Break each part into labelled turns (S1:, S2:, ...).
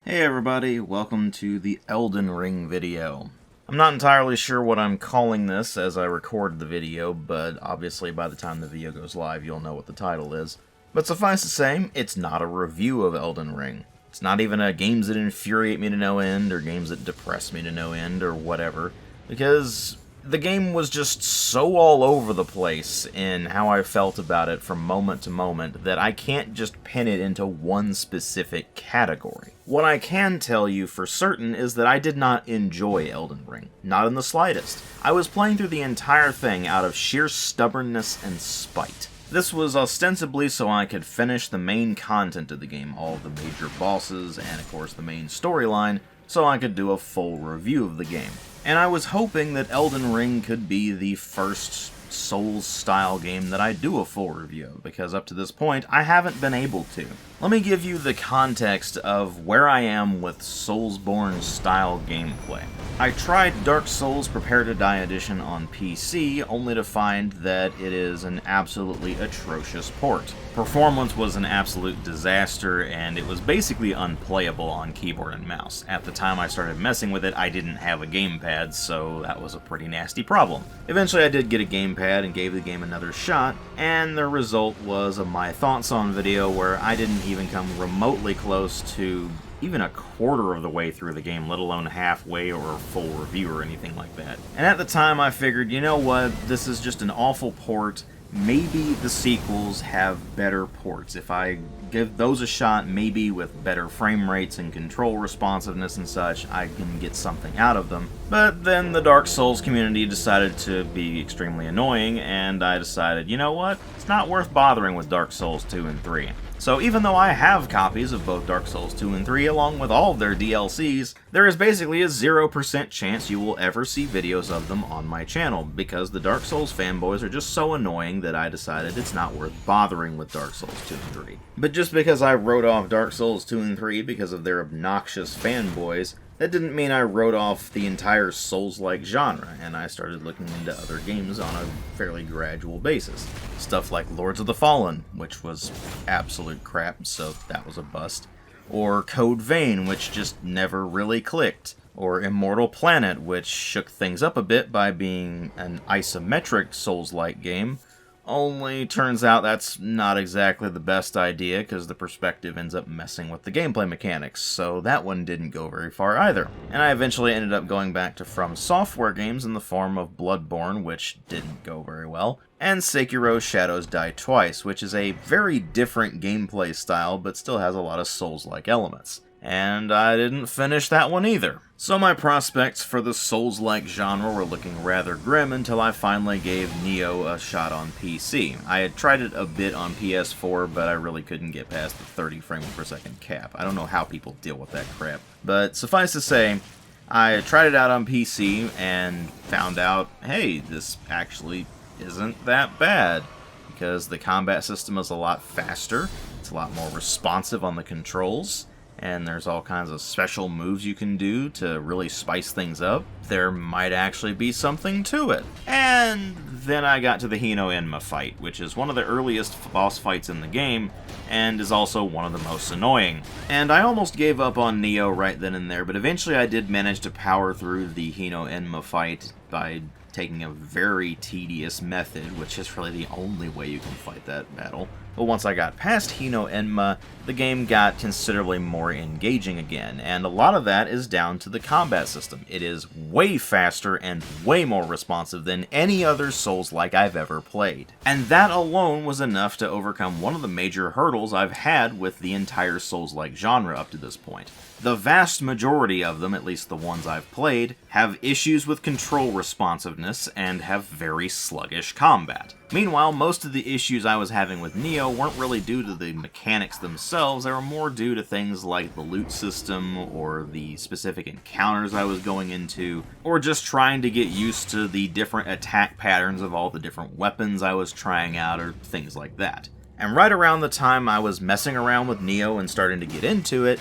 S1: Hey everybody, welcome to the Elden Ring video. I'm not entirely sure what I'm calling this as I record the video, but obviously by the time the video goes live you'll know what the title is. But suffice to say, it's not a review of Elden Ring. It's not even a games that infuriate me to no end, or games that depress me to no end, or whatever, because the game was just so all over the place in how I felt about it from moment to moment that I can't just pin it into one specific category. What I can tell you for certain is that I did not enjoy Elden Ring. Not in the slightest. I was playing through the entire thing out of sheer stubbornness and spite. This was ostensibly so I could finish the main content of the game, all of the major bosses, and of course the main storyline, so I could do a full review of the game. And I was hoping that Elden Ring could be the first Souls-style game that I do a full review of, because up to this point, I haven't been able to. Let me give you the context of where I am with Soulsborne-style gameplay. I tried Dark Souls Prepare to Die Edition on PC, only to find that it is an absolutely atrocious port. Performance was an absolute disaster, and it was basically unplayable on keyboard and mouse. At the time I started messing with it, I didn't have a gamepad, so that was a pretty nasty problem. Eventually I did get a gamepad and gave the game another shot, and the result was a My Thoughts On video where I didn't even come remotely close to even a quarter of the way through the game, let alone halfway or a full review or anything like that. And at the time I figured, you know what, this is just an awful port. Maybe the sequels have better ports. If I give those a shot, maybe with better frame rates and control responsiveness and such, I can get something out of them. But then the Dark Souls community decided to be extremely annoying, and I decided, you know what, it's not worth bothering with Dark Souls 2 and 3. So even though I have copies of both Dark Souls 2 and 3 along with all of their DLCs, there is basically a 0% chance you will ever see videos of them on my channel, because the Dark Souls fanboys are just so annoying that I decided it's not worth bothering with Dark Souls 2 and 3. But just because I wrote off Dark Souls 2 and 3 because of their obnoxious fanboys, that didn't mean I wrote off the entire Souls-like genre, and I started looking into other games on a fairly gradual basis. Stuff like Lords of the Fallen, which was absolute crap, so that was a bust. Or Code Vein, which just never really clicked. Or Immortal Planet, which shook things up a bit by being an isometric Souls-like game. Only turns out that's not exactly the best idea, because the perspective ends up messing with the gameplay mechanics, so that one didn't go very far either. And I eventually ended up going back to From Software games in the form of Bloodborne, which didn't go very well, and Sekiro Shadows Die Twice, which is a very different gameplay style, but still has a lot of Souls-like elements. And I didn't finish that one either. So my prospects for the Souls-like genre were looking rather grim until I finally gave Nioh a shot on PC. I had tried it a bit on PS4, but I really couldn't get past the 30 frames per second cap. I don't know how people deal with that crap. But suffice to say, I tried it out on PC and found out, hey, this actually isn't that bad, because the combat system is a lot faster, it's a lot more responsive on the controls, and there's all kinds of special moves you can do to really spice things up. There might actually be something to it. And then I got to the Hino Enma fight, which is one of the earliest boss fights in the game, and is also one of the most annoying. And I almost gave up on Nioh right then and there, but eventually I did manage to power through the Hino Enma fight by taking a very tedious method, which is really the only way you can fight that battle. But once I got past Hino Enma, the game got considerably more engaging again, and a lot of that is down to the combat system. It is way faster and way more responsive than any other Souls-like I've ever played. And that alone was enough to overcome one of the major hurdles I've had with the entire Souls-like genre up to this point. The vast majority of them, at least the ones I've played, have issues with control responsiveness and have very sluggish combat. Meanwhile, most of the issues I was having with Nioh weren't really due to the mechanics themselves, they were more due to things like the loot system, or the specific encounters I was going into, or just trying to get used to the different attack patterns of all the different weapons I was trying out, or things like that. And right around the time I was messing around with Nioh and starting to get into it,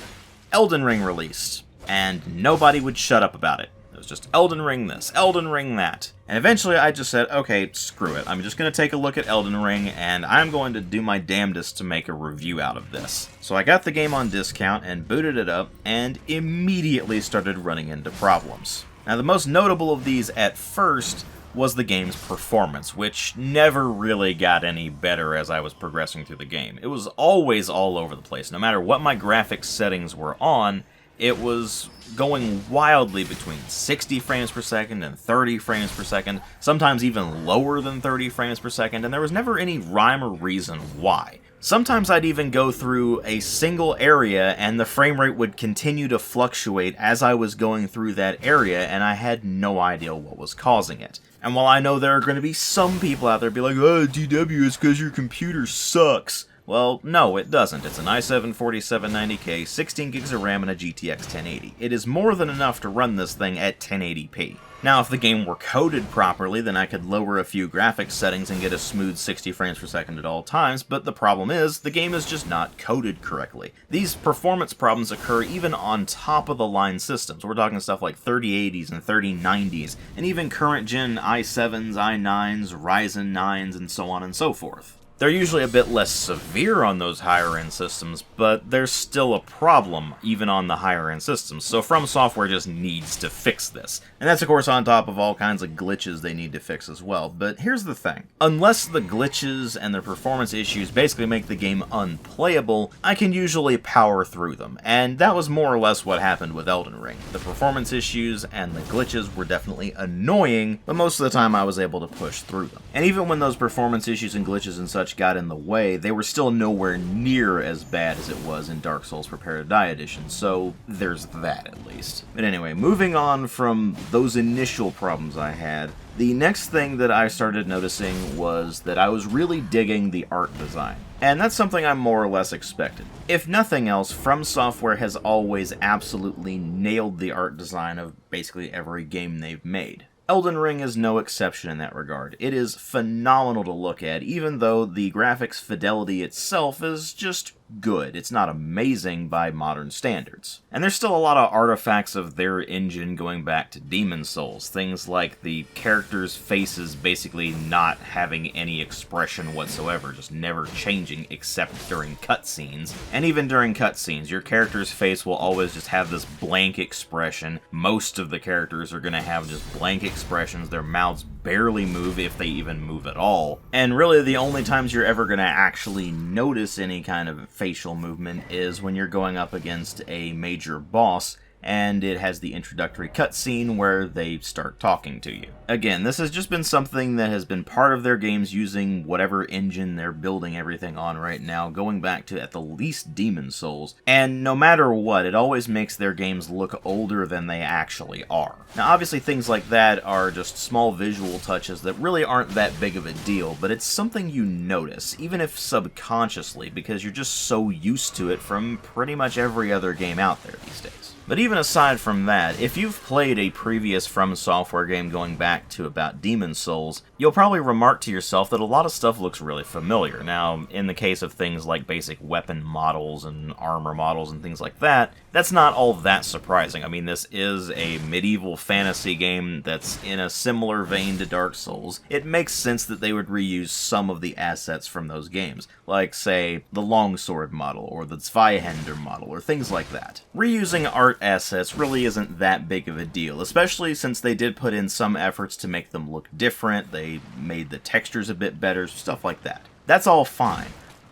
S1: Elden Ring released, and nobody would shut up about it. It was just Elden Ring this, Elden Ring that. And eventually I just said, okay, screw it. I'm just going to take a look at Elden Ring, and I'm going to do my damnedest to make a review out of this. So I got the game on discount and booted it up, and immediately started running into problems. Now the most notable of these at first was the game's performance, which never really got any better as I was progressing through the game. It was always all over the place. No matter what my graphics settings were on, it was going wildly between 60 frames per second and 30 frames per second, sometimes even lower than 30 frames per second, and there was never any rhyme or reason why. Sometimes I'd even go through a single area and the frame rate would continue to fluctuate as I was going through that area, and I had no idea what was causing it. And while I know there are going to be some people out there be like, oh, DW, it's because your computer sucks. Well, no, it doesn't. It's an i7 4790K, 16 gigs of RAM, and a GTX 1080. It is more than enough to run this thing at 1080p. Now, if the game were coded properly, then I could lower a few graphics settings and get a smooth 60 frames per second at all times, but the problem is, the game is just not coded correctly. These performance problems occur even on top-of-the-line systems. We're talking stuff like 3080s and 3090s, and even current-gen i7s, i9s, Ryzen 9s, and so on and so forth. They're usually a bit less severe on those higher-end systems, but there's still a problem, even on the higher-end systems, so From Software just needs to fix this. And that's, of course, on top of all kinds of glitches they need to fix as well. But here's the thing. Unless the glitches and the performance issues basically make the game unplayable, I can usually power through them, and that was more or less what happened with Elden Ring. The performance issues and the glitches were definitely annoying, but most of the time I was able to push through them. And even when those performance issues and glitches and such got in the way, they were still nowhere near as bad as it was in Dark Souls Prepare to Die Edition, so there's that at least. But anyway, moving on from those initial problems I had, the next thing that I started noticing was that I was really digging the art design. And that's something I more or less expected. If nothing else, From Software has always absolutely nailed the art design of basically every game they've made. Elden Ring is no exception in that regard. It is phenomenal to look at, even though the graphics fidelity itself is just good. It's not amazing by modern standards. And there's still a lot of artifacts of their engine going back to Demon Souls. Things like the characters' faces basically not having any expression whatsoever, just never changing except during cutscenes. And even during cutscenes, your character's face will always just have this blank expression. Most of the characters are going to have just blank expressions. Their mouths barely move, if they even move at all. And really the only times you're ever going to actually notice any kind of facial movement is when you're going up against a major boss and it has the introductory cutscene where they start talking to you. Again, this has just been something that has been part of their games using whatever engine they're building everything on right now, going back to at the least Demon Souls, and no matter what, it always makes their games look older than they actually are. Now obviously things like that are just small visual touches that really aren't that big of a deal, but it's something you notice, even if subconsciously, because you're just so used to it from pretty much every other game out there these days. But even aside from that, if you've played a previous From Software game going back to about Demon Souls, you'll probably remark to yourself that a lot of stuff looks really familiar. Now, in the case of things like basic weapon models and armor models and things like that, that's not all that surprising. I mean, this is a medieval fantasy game that's in a similar vein to Dark Souls. It makes sense that they would reuse some of the assets from those games, like, say, the longsword model or the Zweihänder model or things like that. Reusing art assets really isn't that big of a deal, especially since they did put in some efforts to make them look different. They made the textures a bit better, stuff like that. That's all fine.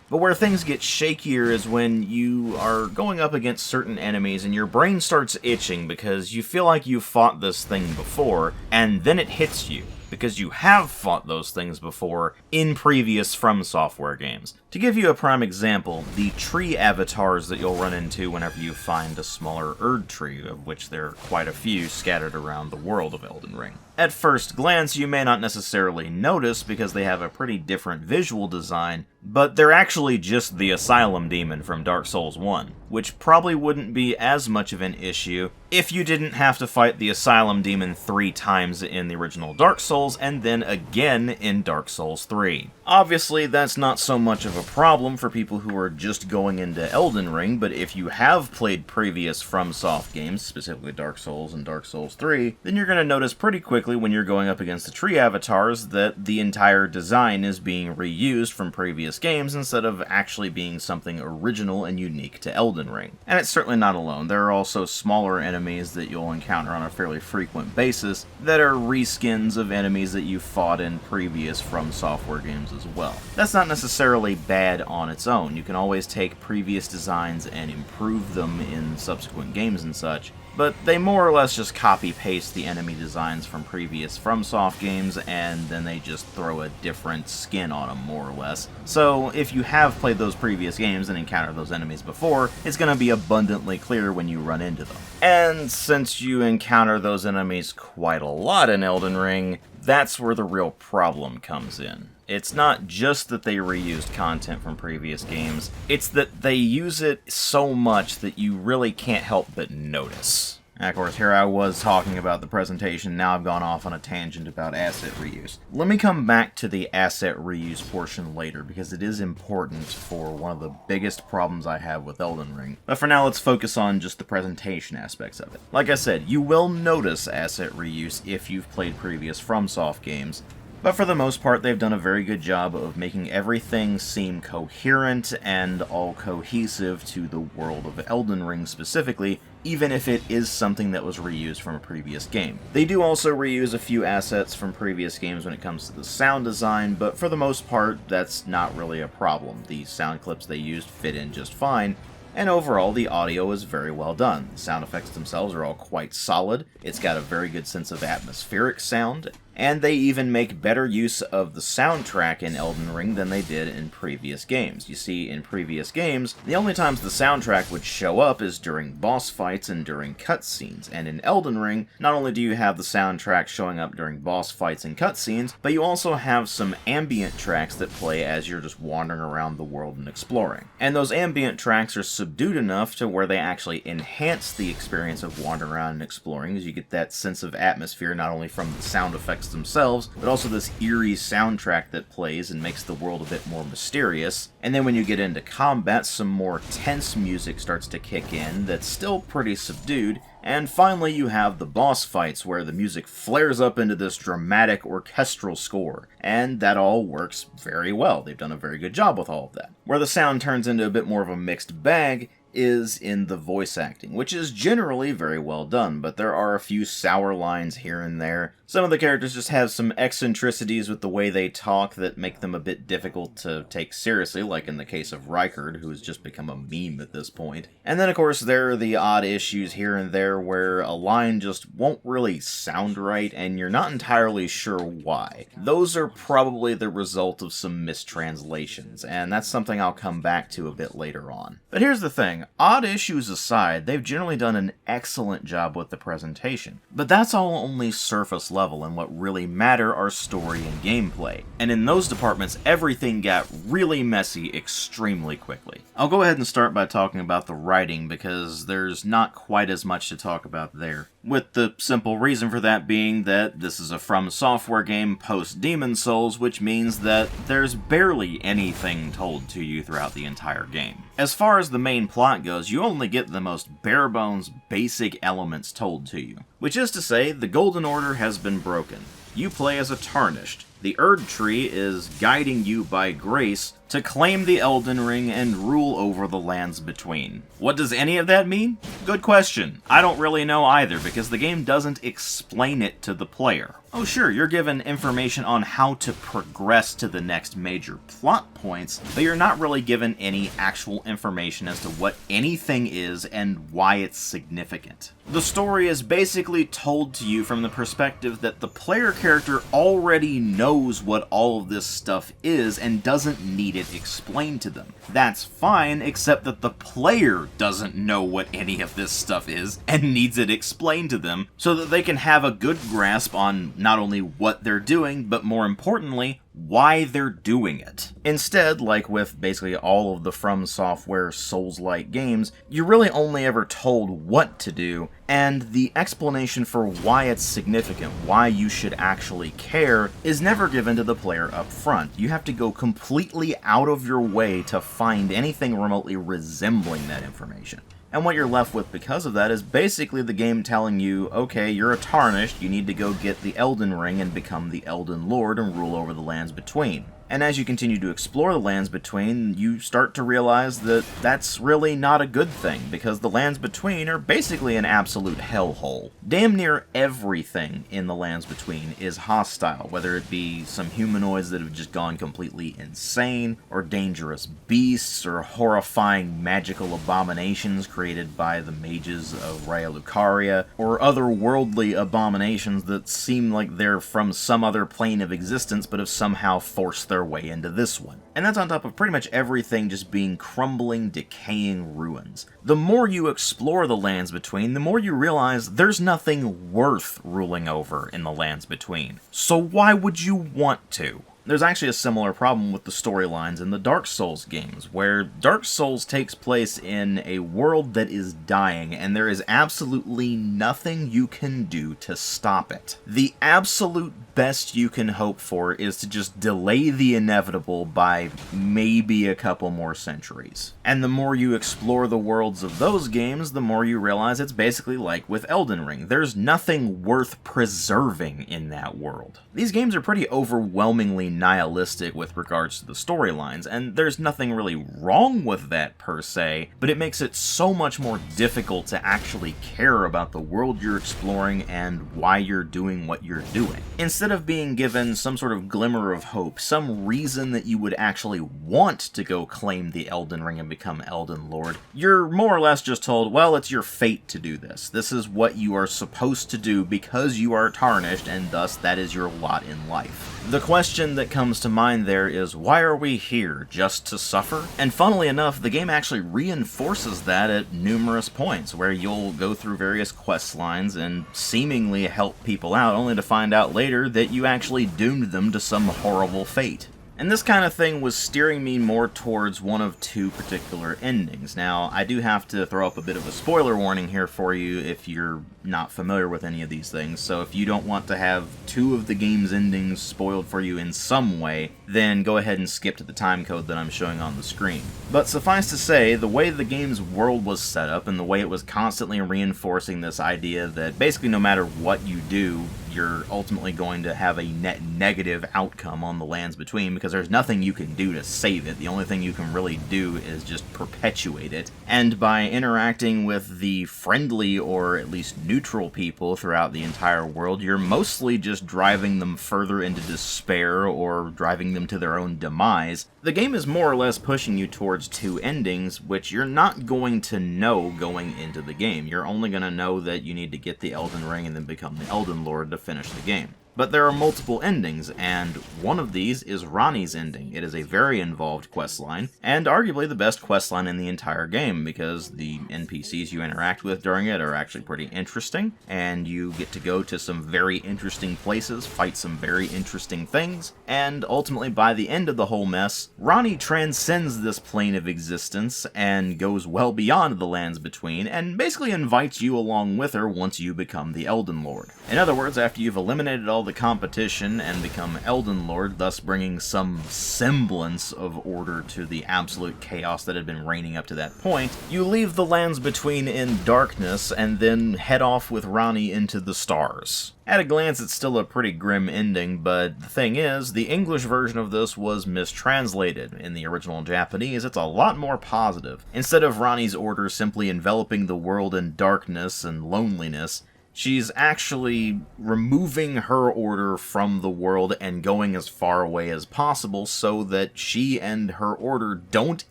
S1: But where things get shakier is when you are going up against certain enemies and your brain starts itching because you feel like you've fought this thing before, and then it hits you because you have fought those things before in previous From Software games. To give you a prime example, the tree avatars that you'll run into whenever you find a smaller Erd tree, of which there are quite a few scattered around the world of Elden Ring. At first glance, you may not necessarily notice because they have a pretty different visual design, but they're actually just the Asylum Demon from Dark Souls 1, which probably wouldn't be as much of an issue if you didn't have to fight the Asylum Demon 3 times in the original Dark Souls and then again in Dark Souls 3. Obviously, that's not so much of a problem for people who are just going into Elden Ring, but if you have played previous FromSoft games, specifically Dark Souls and Dark Souls 3, then you're going to notice pretty quickly when you're going up against the tree avatars that the entire design is being reused from previous games instead of actually being something original and unique to Elden Ring. And it's certainly not alone. There are also smaller enemies that you'll encounter on a fairly frequent basis that are reskins of enemies that you fought in previous From Software games as well. That's not necessarily bad on its own. You can always take previous designs and improve them in subsequent games and such, but they more or less just copy-paste the enemy designs from previous FromSoft games, and then they just throw a different skin on them, more or less. So if you have played those previous games and encountered those enemies before, it's going to be abundantly clear when you run into them. And since you encounter those enemies quite a lot in Elden Ring, that's where the real problem comes in. It's not just that they reused content from previous games, it's that they use it so much that you really can't help but notice. And of course, here I was talking about the presentation, now I've gone off on a tangent about asset reuse. Let me come back to the asset reuse portion later, because it is important for one of the biggest problems I have with Elden Ring. But for now, let's focus on just the presentation aspects of it. Like I said, you will notice asset reuse if you've played previous FromSoft games, but for the most part, they've done a very good job of making everything seem coherent and all cohesive to the world of Elden Ring specifically, even if it is something that was reused from a previous game. They do also reuse a few assets from previous games when it comes to the sound design, but for the most part, that's not really a problem. The sound clips they used fit in just fine, and overall, the audio is very well done. The sound effects themselves are all quite solid, it's got a very good sense of atmospheric sound, and they even make better use of the soundtrack in Elden Ring than they did in previous games. You see, in previous games, the only times the soundtrack would show up is during boss fights and during cutscenes, and in Elden Ring, not only do you have the soundtrack showing up during boss fights and cutscenes, but you also have some ambient tracks that play as you're just wandering around the world and exploring. And those ambient tracks are subdued enough to where they actually enhance the experience of wandering around and exploring, as you get that sense of atmosphere not only from the sound effects themselves, but also this eerie soundtrack that plays and makes the world a bit more mysterious. And then when you get into combat, some more tense music starts to kick in that's still pretty subdued. And finally, you have the boss fights where the music flares up into this dramatic orchestral score. And that all works very well. They've done a very good job with all of that. Where the sound turns into a bit more of a mixed bag is in the voice acting, which is generally very well done, but there are a few sour lines here and there. Some of the characters just have some eccentricities with the way they talk that make them a bit difficult to take seriously, like in the case of Rykard, who has just become a meme at this point. And then of course there are the odd issues here and there where a line just won't really sound right, and you're not entirely sure why. Those are probably the result of some mistranslations, and that's something I'll come back to a bit later on. But here's the thing, odd issues aside, they've generally done an excellent job with the presentation. But that's all only surface level, and what really matter are story and gameplay. And in those departments, everything got really messy extremely quickly. I'll go ahead and start by talking about the writing, because there's not quite as much to talk about there. With the simple reason for that being that this is a From Software game post-Demon Souls, which means that there's barely anything told to you throughout the entire game. As far as the main plot goes, you only get the most bare-bones, basic elements told to you. Which is to say, the Golden Order has been broken. You play as a Tarnished. The Erd Tree is guiding you by grace to claim the Elden Ring and rule over the lands between. What does any of that mean? Good question. I don't really know either, because the game doesn't explain it to the player. Oh sure, you're given information on how to progress to the next major plot points, but you're not really given any actual information as to what anything is and why it's significant. The story is basically told to you from the perspective that the player character already knows what all of this stuff is and doesn't need it explained to them. That's fine, except that the player doesn't know what any of this stuff is and needs it explained to them so that they can have a good grasp on not only what they're doing, but more importantly, why they're doing it. Instead, like with basically all of the From Software Souls-like games, you're really only ever told what to do, and the explanation for why it's significant, why you should actually care, is never given to the player up front. You have to go completely out of your way to find anything remotely resembling that information. And what you're left with because of that is basically the game telling you, okay, you're a Tarnished, you need to go get the Elden Ring and become the Elden Lord and rule over the lands between. And as you continue to explore the lands between, you start to realize that that's really not a good thing, because the lands between are basically an absolute hellhole. Damn near everything in the lands between is hostile, whether it be some humanoids that have just gone completely insane, or dangerous beasts, or horrifying magical abominations created by the mages of Raya Lucaria, or otherworldly abominations that seem like they're from some other plane of existence but have somehow forced their way into this one. And that's on top of pretty much everything just being crumbling, decaying ruins. The more you explore the lands between, the more you realize there's nothing worth ruling over in the lands between. So why would you want to? There's actually a similar problem with the storylines in the Dark Souls games, where Dark Souls takes place in a world that is dying, and there is absolutely nothing you can do to stop it. The absolute best you can hope for is to just delay the inevitable by maybe a couple more centuries. And the more you explore the worlds of those games, the more you realize it's basically like with Elden Ring. There's nothing worth preserving in that world. These games are pretty overwhelmingly nihilistic with regards to the storylines, and there's nothing really wrong with that per se, but it makes it so much more difficult to actually care about the world you're exploring and why you're doing what you're doing. Instead of being given some sort of glimmer of hope, some reason that you would actually want to go claim the Elden Ring and become Elden Lord, you're more or less just told, well, it's your fate to do this. This is what you are supposed to do because you are tarnished, and thus that is your lot in life. The question that comes to mind there is, why are we here? Just to suffer? And funnily enough, the game actually reinforces that at numerous points, where you'll go through various quest lines and seemingly help people out, only to find out later that you actually doomed them to some horrible fate. And this kind of thing was steering me more towards one of two particular endings. Now, I do have to throw up a bit of a spoiler warning here for you if you're not familiar with any of these things, so if you don't want to have two of the game's endings spoiled for you in some way, then go ahead and skip to the time code that I'm showing on the screen. But suffice to say, the way the game's world was set up and the way it was constantly reinforcing this idea that basically no matter what you do, you're ultimately going to have a net negative outcome on the lands between, because there's nothing you can do to save it. The only thing you can really do is just perpetuate it. And by interacting with the friendly or at least neutral people throughout the entire world, you're mostly just driving them further into despair or driving them to their own demise. The game is more or less pushing you towards two endings, which you're not going to know going into the game. You're only going to know that you need to get the Elden Ring and then become the Elden Lord to finish the game. But there are multiple endings, and one of these is Ranni's ending. It is a very involved questline, and arguably the best questline in the entire game, because the NPCs you interact with during it are actually pretty interesting, and you get to go to some very interesting places, fight some very interesting things, and ultimately by the end of the whole mess, Ranni transcends this plane of existence and goes well beyond the lands between, and basically invites you along with her once you become the Elden Lord. In other words, after you've eliminated all the competition and become Elden Lord, thus bringing some semblance of order to the absolute chaos that had been reigning up to that point, you leave the lands between in darkness and then head off with Ranni into the stars. At a glance, it's still a pretty grim ending, but the thing is, the English version of this was mistranslated. In the original Japanese, it's a lot more positive. Instead of Ranni's order simply enveloping the world in darkness and loneliness, she's actually removing her order from the world and going as far away as possible so that she and her order don't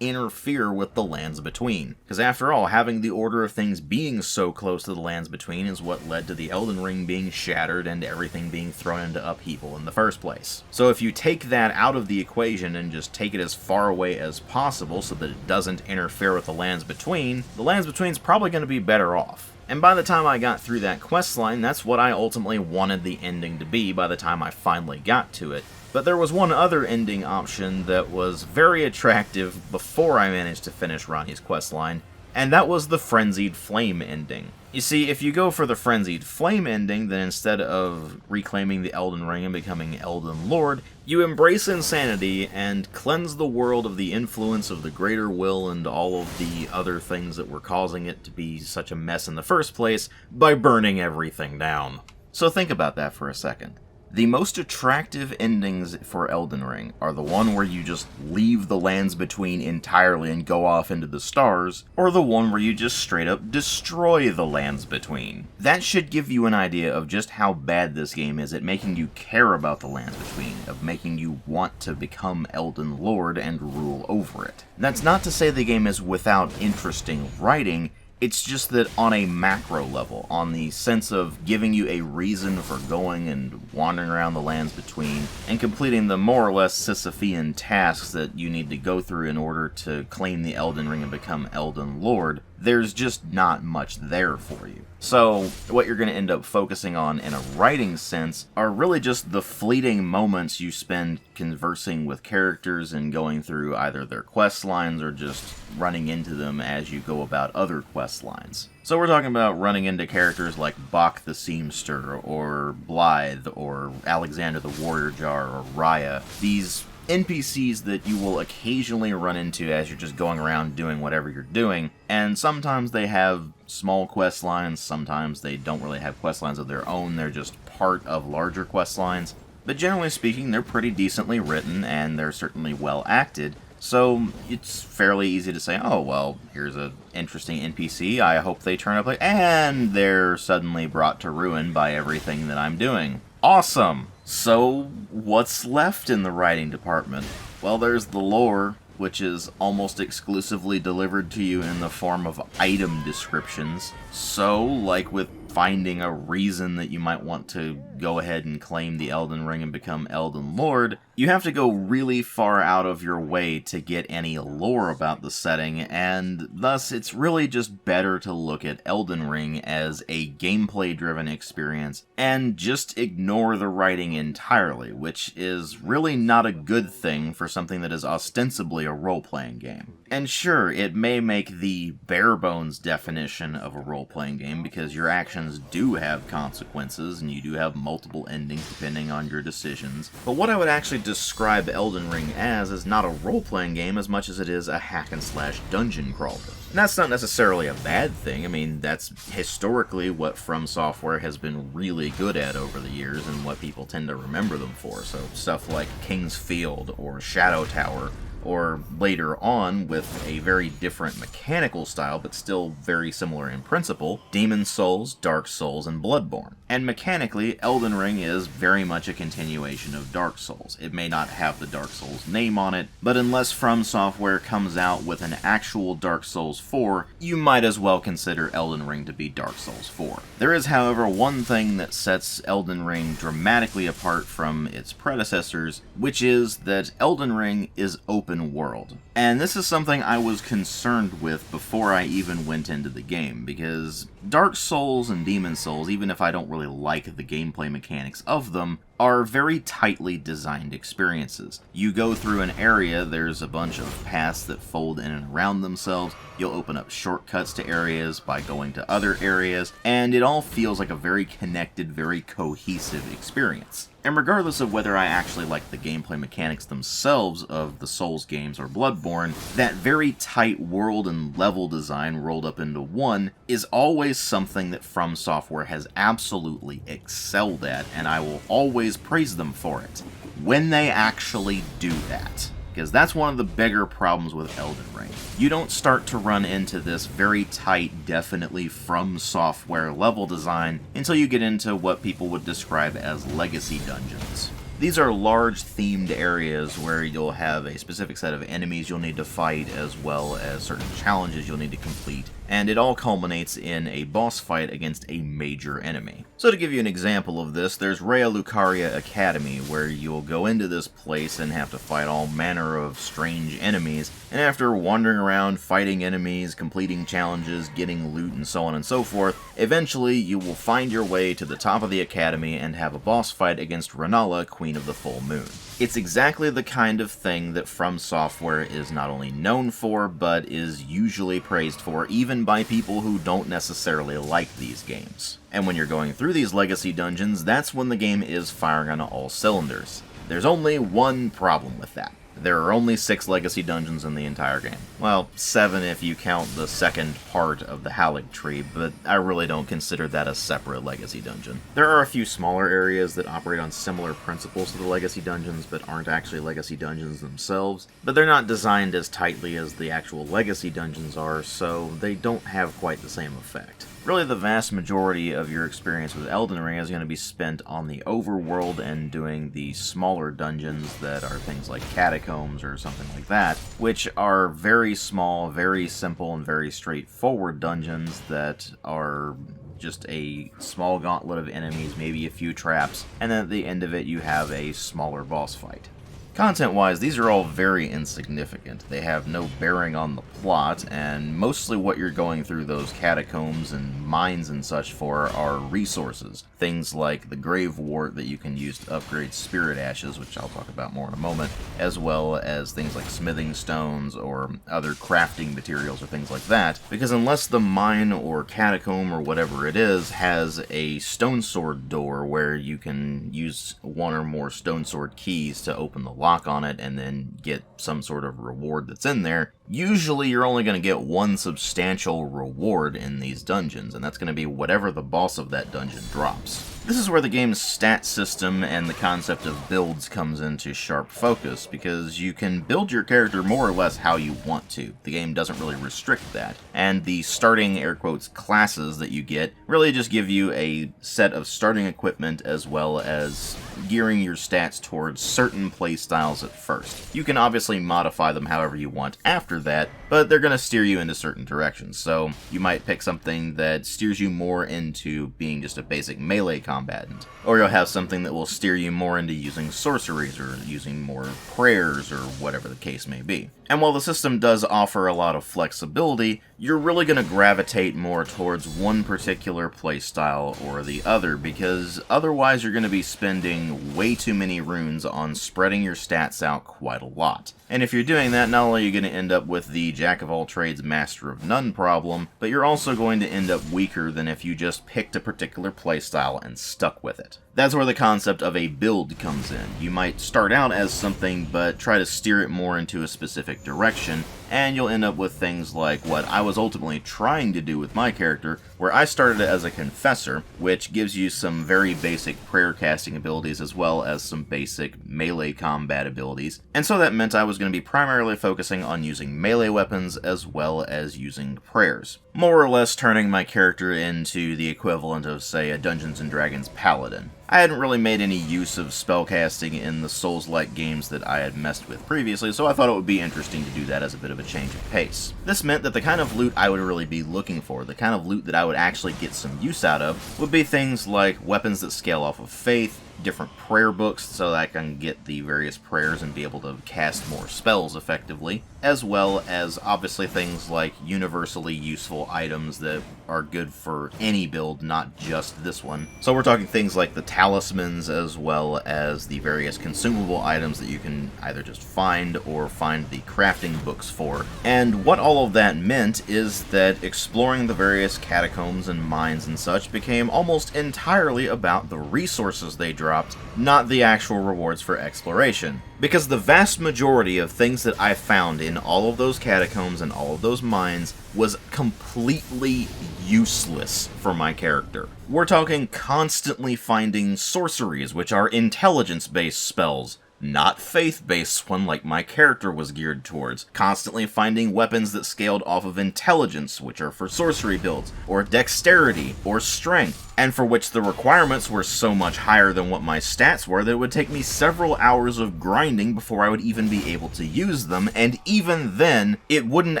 S1: interfere with the lands between. Because after all, having the order of things being so close to the lands between is what led to the Elden Ring being shattered and everything being thrown into upheaval in the first place. So if you take that out of the equation and just take it as far away as possible so that it doesn't interfere with the lands between's probably going to be better off. And by the time I got through that questline, that's what I ultimately wanted the ending to be by the time I finally got to it. But there was one other ending option that was very attractive before I managed to finish Ronnie's questline, and that was the Frenzied Flame ending. You see, if you go for the Frenzied Flame ending, then instead of reclaiming the Elden Ring and becoming Elden Lord, you embrace insanity and cleanse the world of the influence of the Greater Will and all of the other things that were causing it to be such a mess in the first place by burning everything down. So think about that for a second. The most attractive endings for Elden Ring are the one where you just leave the lands between entirely and go off into the stars, or the one where you just straight up destroy the lands between. That should give you an idea of just how bad this game is at making you care about the lands between, of making you want to become Elden Lord and rule over it. That's not to say the game is without interesting writing. It's just that on a macro level, on the sense of giving you a reason for going and wandering around the lands between, and completing the more or less Sisyphean tasks that you need to go through in order to claim the Elden Ring and become Elden Lord, there's just not much there for you. So, what you're going to end up focusing on in a writing sense are really just the fleeting moments you spend conversing with characters and going through either their quest lines or just running into them as you go about other quest lines. So we're talking about running into characters like Bach the Seamster, or Blythe, or Alexander the Warrior Jar, or Raya. These NPCs that you will occasionally run into as you're just going around doing whatever you're doing, and sometimes they have small quest lines, sometimes they don't really have quest lines of their own, they're just part of larger quest lines. But generally speaking, they're pretty decently written, and they're certainly well acted, so it's fairly easy to say, oh, well, here's an interesting NPC, I hope they turn up, and they're suddenly brought to ruin by everything that I'm doing. Awesome! So, what's left in the writing department? Well, there's the lore, which is almost exclusively delivered to you in the form of item descriptions. So, like with finding a reason that you might want to go ahead and claim the Elden Ring and become Elden Lord, you have to go really far out of your way to get any lore about the setting, and thus it's really just better to look at Elden Ring as a gameplay-driven experience and just ignore the writing entirely, which is really not a good thing for something that is ostensibly a role-playing game. And sure, it may make the bare-bones definition of a role-playing game because your actions do have consequences and you do have multiple endings depending on your decisions, but what I would actually describe Elden Ring as is not a role-playing game as much as it is a hack-and-slash dungeon crawler. And that's not necessarily a bad thing. I mean, that's historically what From Software has been really good at over the years and what people tend to remember them for. So stuff like King's Field or Shadow Tower, or later on, with a very different mechanical style, but still very similar in principle, Demon's Souls, Dark Souls, and Bloodborne. And mechanically, Elden Ring is very much a continuation of Dark Souls. It may not have the Dark Souls name on it, but unless From Software comes out with an actual Dark Souls 4, you might as well consider Elden Ring to be Dark Souls 4. There is, however, one thing that sets Elden Ring dramatically apart from its predecessors, which is that Elden Ring is open world. And this is something I was concerned with before I even went into the game, because Dark Souls and Demon's Souls, even if I don't really like the gameplay mechanics of them, are very tightly designed experiences. You go through an area, there's a bunch of paths that fold in and around themselves, you'll open up shortcuts to areas by going to other areas, and it all feels like a very connected, very cohesive experience. And regardless of whether I actually like the gameplay mechanics themselves of the Souls games or Bloodborne, that very tight world and level design rolled up into one is always something that From Software has absolutely excelled at, and I will always praise them for it, when they actually do that. Because that's one of the bigger problems with Elden Ring. You don't start to run into this very tight, definitely From Software level design until you get into what people would describe as legacy dungeons. These are large themed areas where you'll have a specific set of enemies you'll need to fight, as well as certain challenges you'll need to complete, and it all culminates in a boss fight against a major enemy. So to give you an example of this, there's Rhea Lucaria Academy, where you'll go into this place and have to fight all manner of strange enemies, and after wandering around, fighting enemies, completing challenges, getting loot, and so on and so forth, eventually you will find your way to the top of the academy and have a boss fight against Renala, Queen of the Full Moon. It's exactly the kind of thing that From Software is not only known for, but is usually praised for, even by people who don't necessarily like these games. And when you're going through these legacy dungeons, that's when the game is firing on all cylinders. There's only one problem with that. There are only 6 legacy dungeons in the entire game. Well, 7 if you count the second part of the Hallig Tree, but I really don't consider that a separate legacy dungeon. There are a few smaller areas that operate on similar principles to the legacy dungeons, but aren't actually legacy dungeons themselves. But they're not designed as tightly as the actual legacy dungeons are, so they don't have quite the same effect. Really, the vast majority of your experience with Elden Ring is going to be spent on the overworld and doing the smaller dungeons that are things like catacombs or something like that, which are very small, very simple, and very straightforward dungeons that are just a small gauntlet of enemies, maybe a few traps, and then at the end of it you have a smaller boss fight. Content-wise, these are all very insignificant. They have no bearing on the plot, and mostly what you're going through those catacombs and mines and such for are resources. Things like the Grave Wart that you can use to upgrade Spirit Ashes, which I'll talk about more in a moment, as well as things like smithing stones or other crafting materials or things like that, because unless the mine or catacomb or whatever it is has a stone sword door where you can use one or more stone sword keys to open the lock on it and then get some sort of reward that's in there, usually you're only going to get one substantial reward in these dungeons, and that's going to be whatever the boss of that dungeon drops. This is where the game's stat system and the concept of builds comes into sharp focus, because you can build your character more or less how you want to. The game doesn't really restrict that, and the starting, air quotes, classes that you get really just give you a set of starting equipment as well as gearing your stats towards certain playstyles at first. You can obviously modify them however you want after that, but they're going to steer you into certain directions. So you might pick something that steers you more into being just a basic melee combatant, or you'll have something that will steer you more into using sorceries or using more prayers or whatever the case may be. And while the system does offer a lot of flexibility, you're really going to gravitate more towards one particular playstyle or the other, because otherwise you're going to be spending way too many runes on spreading your stats out quite a lot. And if you're doing that, not only are you going to end up with the jack-of-all-trades, master-of-none problem, but you're also going to end up weaker than if you just picked a particular playstyle and stuck with it. That's where the concept of a build comes in. You might start out as something, but try to steer it more into a specific direction, and you'll end up with things like what I was ultimately trying to do with my character, where I started as a confessor, which gives you some very basic prayer casting abilities as well as some basic melee combat abilities, and so that meant I was going to be primarily focusing on using melee weapons as well as using prayers, more or less turning my character into the equivalent of, say, a Dungeons & Dragons paladin. I hadn't really made any use of spellcasting in the Souls-like games that I had messed with previously, so I thought it would be interesting to do that as a bit of a change of pace. This meant that the kind of loot I would really be looking for, the kind of loot that I would actually get some use out of, would be things like weapons that scale off of faith, different prayer books so that I can get the various prayers and be able to cast more spells effectively, as well as obviously things like universally useful items that are good for any build, not just this one. So we're talking things like the talismans as well as the various consumable items that you can either just find or find the crafting books for. And what all of that meant is that exploring the various catacombs and mines and such became almost entirely about the resources they dropped, not the actual rewards for exploration. Because the vast majority of things that I found in all of those catacombs and all of those mines was completely useless for my character. We're talking constantly finding sorceries, which are intelligence-based spells, not faith-based one like my character was geared towards. Constantly finding weapons that scaled off of intelligence, which are for sorcery builds, or dexterity, or strength. and for which the requirements were so much higher than what my stats were that it would take me several hours of grinding before I would even be able to use them, and even then, it wouldn't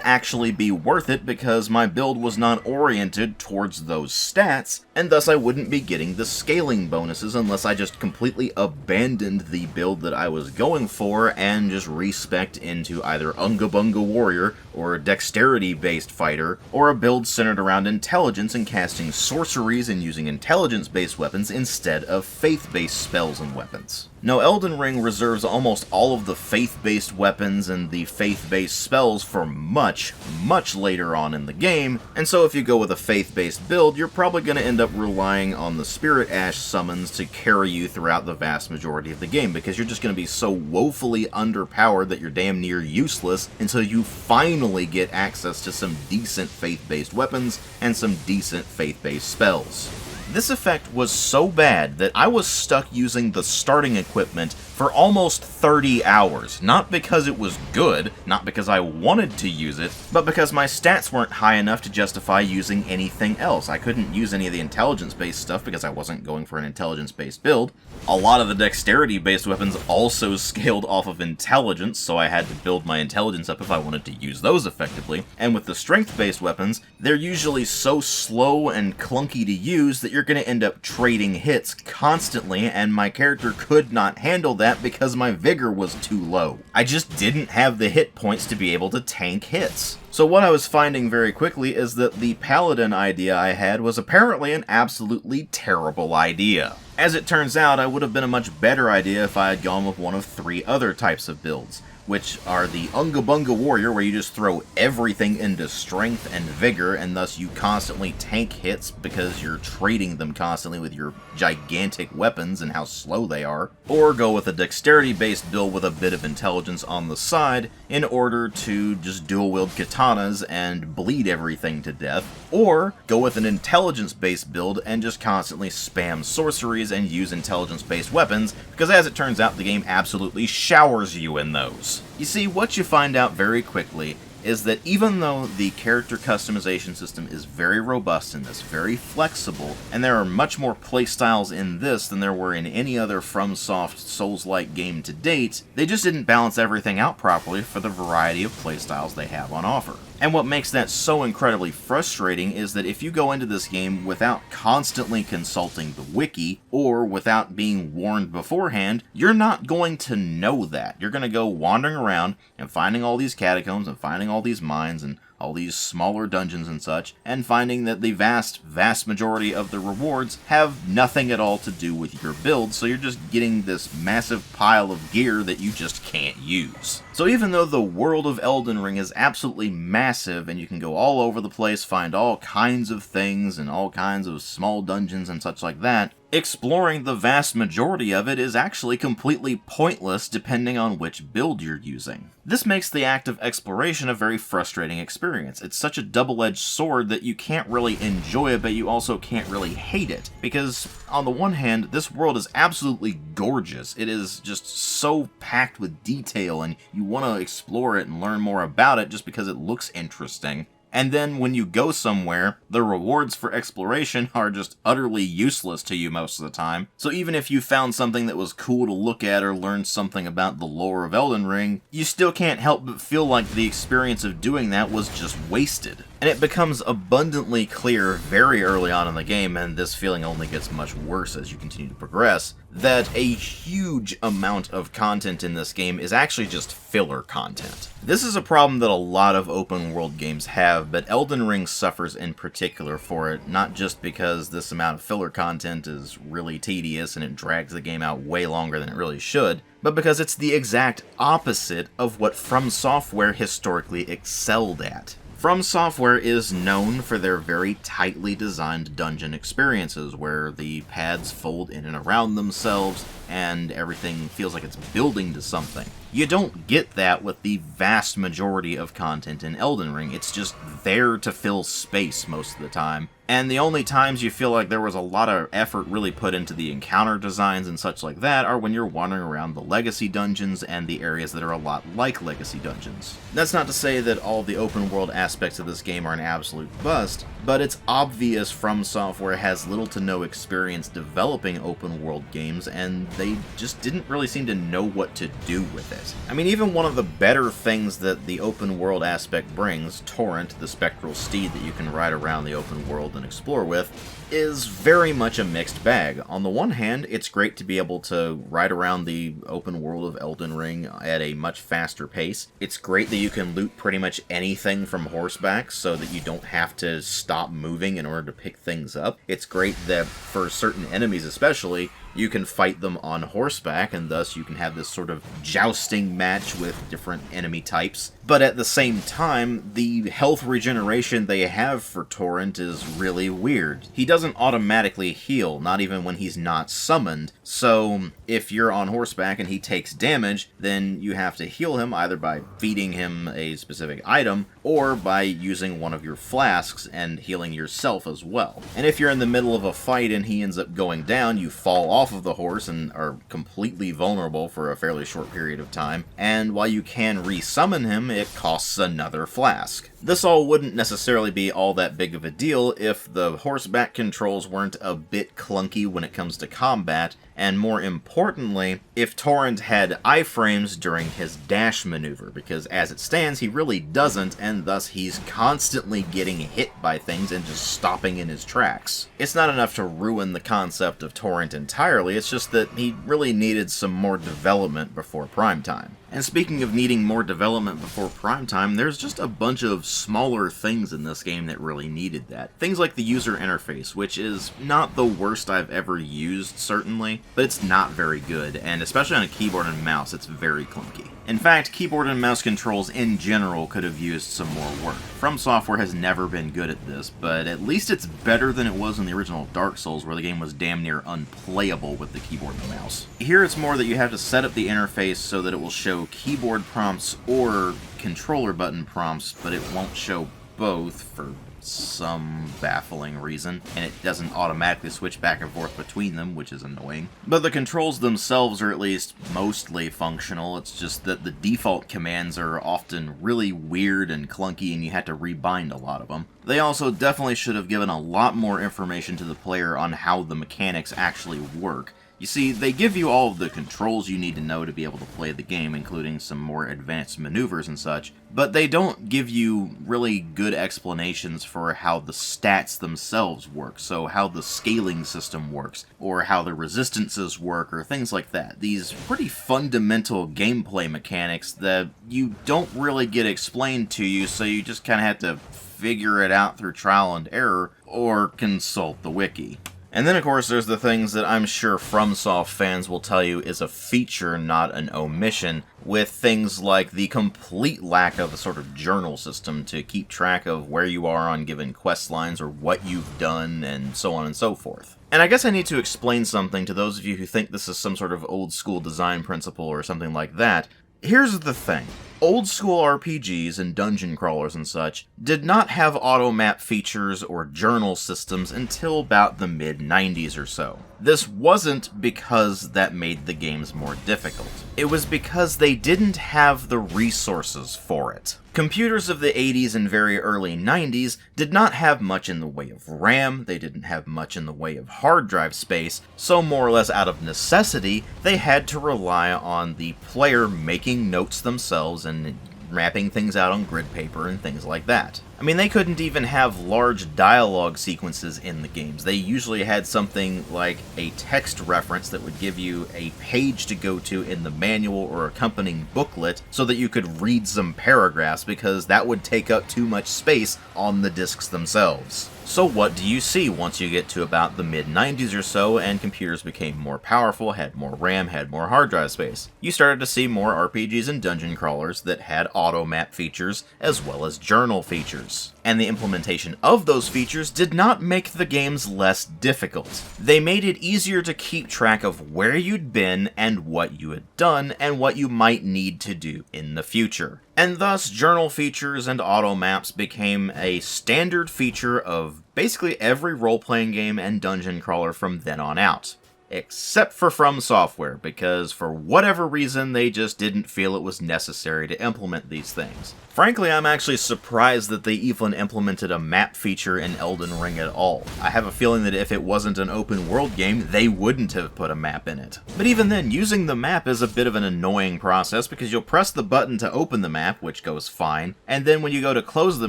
S1: actually be worth it because my build was not oriented towards those stats, and thus I wouldn't be getting the scaling bonuses unless I just completely abandoned the build that I was going for and just respect into either Unga Bunga Warrior, or a dexterity-based fighter, or a build centered around intelligence and casting sorceries and using intelligence-based weapons instead of faith-based spells and weapons. Now, Elden Ring reserves almost all of the faith-based weapons and the faith-based spells for much, much later on in the game, and so if you go with a faith-based build, you're probably going to end up relying on the Spirit Ash summons to carry you throughout the vast majority of the game, because you're just going to be so woefully underpowered that you're damn near useless until you finally get access to some decent faith-based weapons and some decent faith-based spells. This effect was so bad that I was stuck using the starting equipment for almost 30 hours, not because it was good, not because I wanted to use it, but because my stats weren't high enough to justify using anything else. I couldn't use any of the intelligence-based stuff because I wasn't going for an intelligence-based build. A lot of the dexterity-based weapons also scaled off of intelligence, so I had to build my intelligence up if I wanted to use those effectively. And with the strength-based weapons, they're usually so slow and clunky to use that you're going to end up trading hits constantly, and my character could not handle that because my vigor was too low. I just didn't have the hit points to be able to tank hits. So what I was finding very quickly is that the paladin idea I had was apparently an absolutely terrible idea. As it turns out, I would have been a much better idea if I had gone with one of 3 other types of builds, which are the Unga Bunga Warrior, where you just throw everything into strength and vigor, and thus you constantly tank hits because you're trading them constantly with your gigantic weapons and how slow they are. Or go with a dexterity-based build with a bit of intelligence on the side in order to just dual-wield katanas and bleed everything to death. Or go with an intelligence-based build and just constantly spam sorceries and use intelligence-based weapons, because as it turns out, the game absolutely showers you in those. You see, what you find out very quickly is that even though the character customization system is very robust in this, very flexible, and there are much more playstyles in this than there were in any other FromSoft Souls-like game to date, they just didn't balance everything out properly for the variety of playstyles they have on offer. And what makes that so incredibly frustrating is that if you go into this game without constantly consulting the wiki, or without being warned beforehand, you're not going to know that. You're going to go wandering around and finding all these catacombs and finding all these mines and all these smaller dungeons and such, and finding that the vast majority of the rewards have nothing at all to do with your build, so you're just getting this massive pile of gear that you just can't use. So even though the world of Elden Ring is absolutely massive, and you can go all over the place, find all kinds of things, and all kinds of small dungeons and such like that, exploring the vast majority of it is actually completely pointless depending on which build you're using. This makes the act of exploration a very frustrating experience. It's such a double-edged sword that you can't really enjoy it, but you also can't really hate it. Because, on the one hand, this world is absolutely gorgeous. It is just so packed with detail, and you want to explore it and learn more about it just because it looks interesting. And then when you go somewhere, the rewards for exploration are just utterly useless to you most of the time. So even if you found something that was cool to look at or learned something about the lore of Elden Ring, you still can't help but feel like the experience of doing that was just wasted. And it becomes abundantly clear very early on in the game, and this feeling only gets much worse as you continue to progress, that a huge amount of content in this game is actually just filler content. This is a problem that a lot of open world games have, but Elden Ring suffers in particular for it, not just because this amount of filler content is really tedious and it drags the game out way longer than it really should, but because it's the exact opposite of what From Software historically excelled at. From Software is known for their very tightly designed dungeon experiences, where the paths fold in and around themselves, and everything feels like it's building to something. You don't get that with the vast majority of content in Elden Ring. It's just there to fill space most of the time, And the only times you feel like there was a lot of effort really put into the encounter designs and such like that are when you're wandering around the Legacy dungeons and the areas that are a lot like Legacy dungeons. That's not to say that all the open world aspects of this game are an absolute bust, but it's obvious From Software has little to no experience developing open world games, and they just didn't really seem to know what to do with it. I mean, even one of the better things that the open world aspect brings, Torrent, the spectral steed that you can ride around the open world and explore with, is very much a mixed bag. On the one hand, it's great to be able to ride around the open world of Elden Ring at a much faster pace. It's great that you can loot pretty much anything from horseback so that you don't have to stop moving in order to pick things up. It's great that for certain enemies especially, you can fight them on horseback, and thus you can have this sort of jousting match with different enemy types. But at the same time, the health regeneration they have for Torrent is really weird. He doesn't automatically heal, not even when he's not summoned, so if you're on horseback and he takes damage, then you have to heal him either by feeding him a specific item, or by using one of your flasks and healing yourself as well. And if you're in the middle of a fight and he ends up going down, you fall off of the horse and are completely vulnerable for a fairly short period of time, and while you can resummon him, it costs another flask. This all wouldn't necessarily be all that big of a deal if the horseback controls weren't a bit clunky when it comes to combat, and more importantly, if Torrent had iframes during his dash maneuver, because as it stands, he really doesn't, and thus he's constantly getting hit by things and just stopping in his tracks. It's not enough to ruin the concept of Torrent entirely, it's just that he really needed some more development before prime time. And speaking of needing more development before prime time, there's just a bunch of smaller things in this game that really needed that. Things like the user interface, which is not the worst I've ever used, certainly, but it's not very good, and especially on a keyboard and mouse, it's very clunky. In fact, keyboard and mouse controls in general could have used some more work. From Software has never been good at this, but at least it's better than it was in the original Dark Souls, where the game was damn near unplayable with the keyboard and mouse. Here it's more that you have to set up the interface so that it will show keyboard prompts or controller button prompts, but it won't show both for some baffling reason, and it doesn't automatically switch back and forth between them, which is annoying. But the controls themselves are at least mostly functional, it's just that the default commands are often really weird and clunky and you have to rebind a lot of them. They also definitely should have given a lot more information to the player on how the mechanics actually work. You see, they give you all of the controls you need to know to be able to play the game, including some more advanced maneuvers and such, but they don't give you really good explanations for how the stats themselves work, so how the scaling system works, or how the resistances work, or things like that. These pretty fundamental gameplay mechanics that you don't really get explained to you, so you just kind of have to figure it out through trial and error, or consult the wiki. And then, of course, there's the things that I'm sure FromSoft fans will tell you is a feature, not an omission, with things like the complete lack of a sort of journal system to keep track of where you are on given quest lines or what you've done, and so on and so forth. And I guess I need to explain something to those of you who think this is some sort of old-school design principle or something like that. Here's the thing. Old-school RPGs and dungeon crawlers and such did not have auto-map features or journal systems until about the mid-90s or so. This wasn't because that made the games more difficult. It was because they didn't have the resources for it. Computers of the 80s and very early 90s did not have much in the way of RAM, they didn't have much in the way of hard drive space, so more or less out of necessity, they had to rely on the player making notes themselves and mapping things out on grid paper and things like that. I mean, they couldn't even have large dialogue sequences in the games. They usually had something like a text reference that would give you a page to go to in the manual or accompanying booklet so that you could read some paragraphs, because that would take up too much space on the discs themselves. So what do you see once you get to about the mid-90s or so and computers became more powerful, had more RAM, had more hard drive space? You started to see more RPGs and dungeon crawlers that had auto-map features as well as journal features. and the implementation of those features did not make the games less difficult. They made it easier to keep track of where you'd been and what you had done and what you might need to do in the future. And thus, journal features and auto maps became a standard feature of basically every role-playing game and dungeon crawler from then on out. Except for From Software, because for whatever reason they just didn't feel it was necessary to implement these things. Frankly, I'm actually surprised that they even implemented a map feature in Elden Ring at all. I have a feeling that if it wasn't an open world game, they wouldn't have put a map in it. But even then, using the map is a bit of an annoying process because you'll press the button to open the map, which goes fine, and then when you go to close the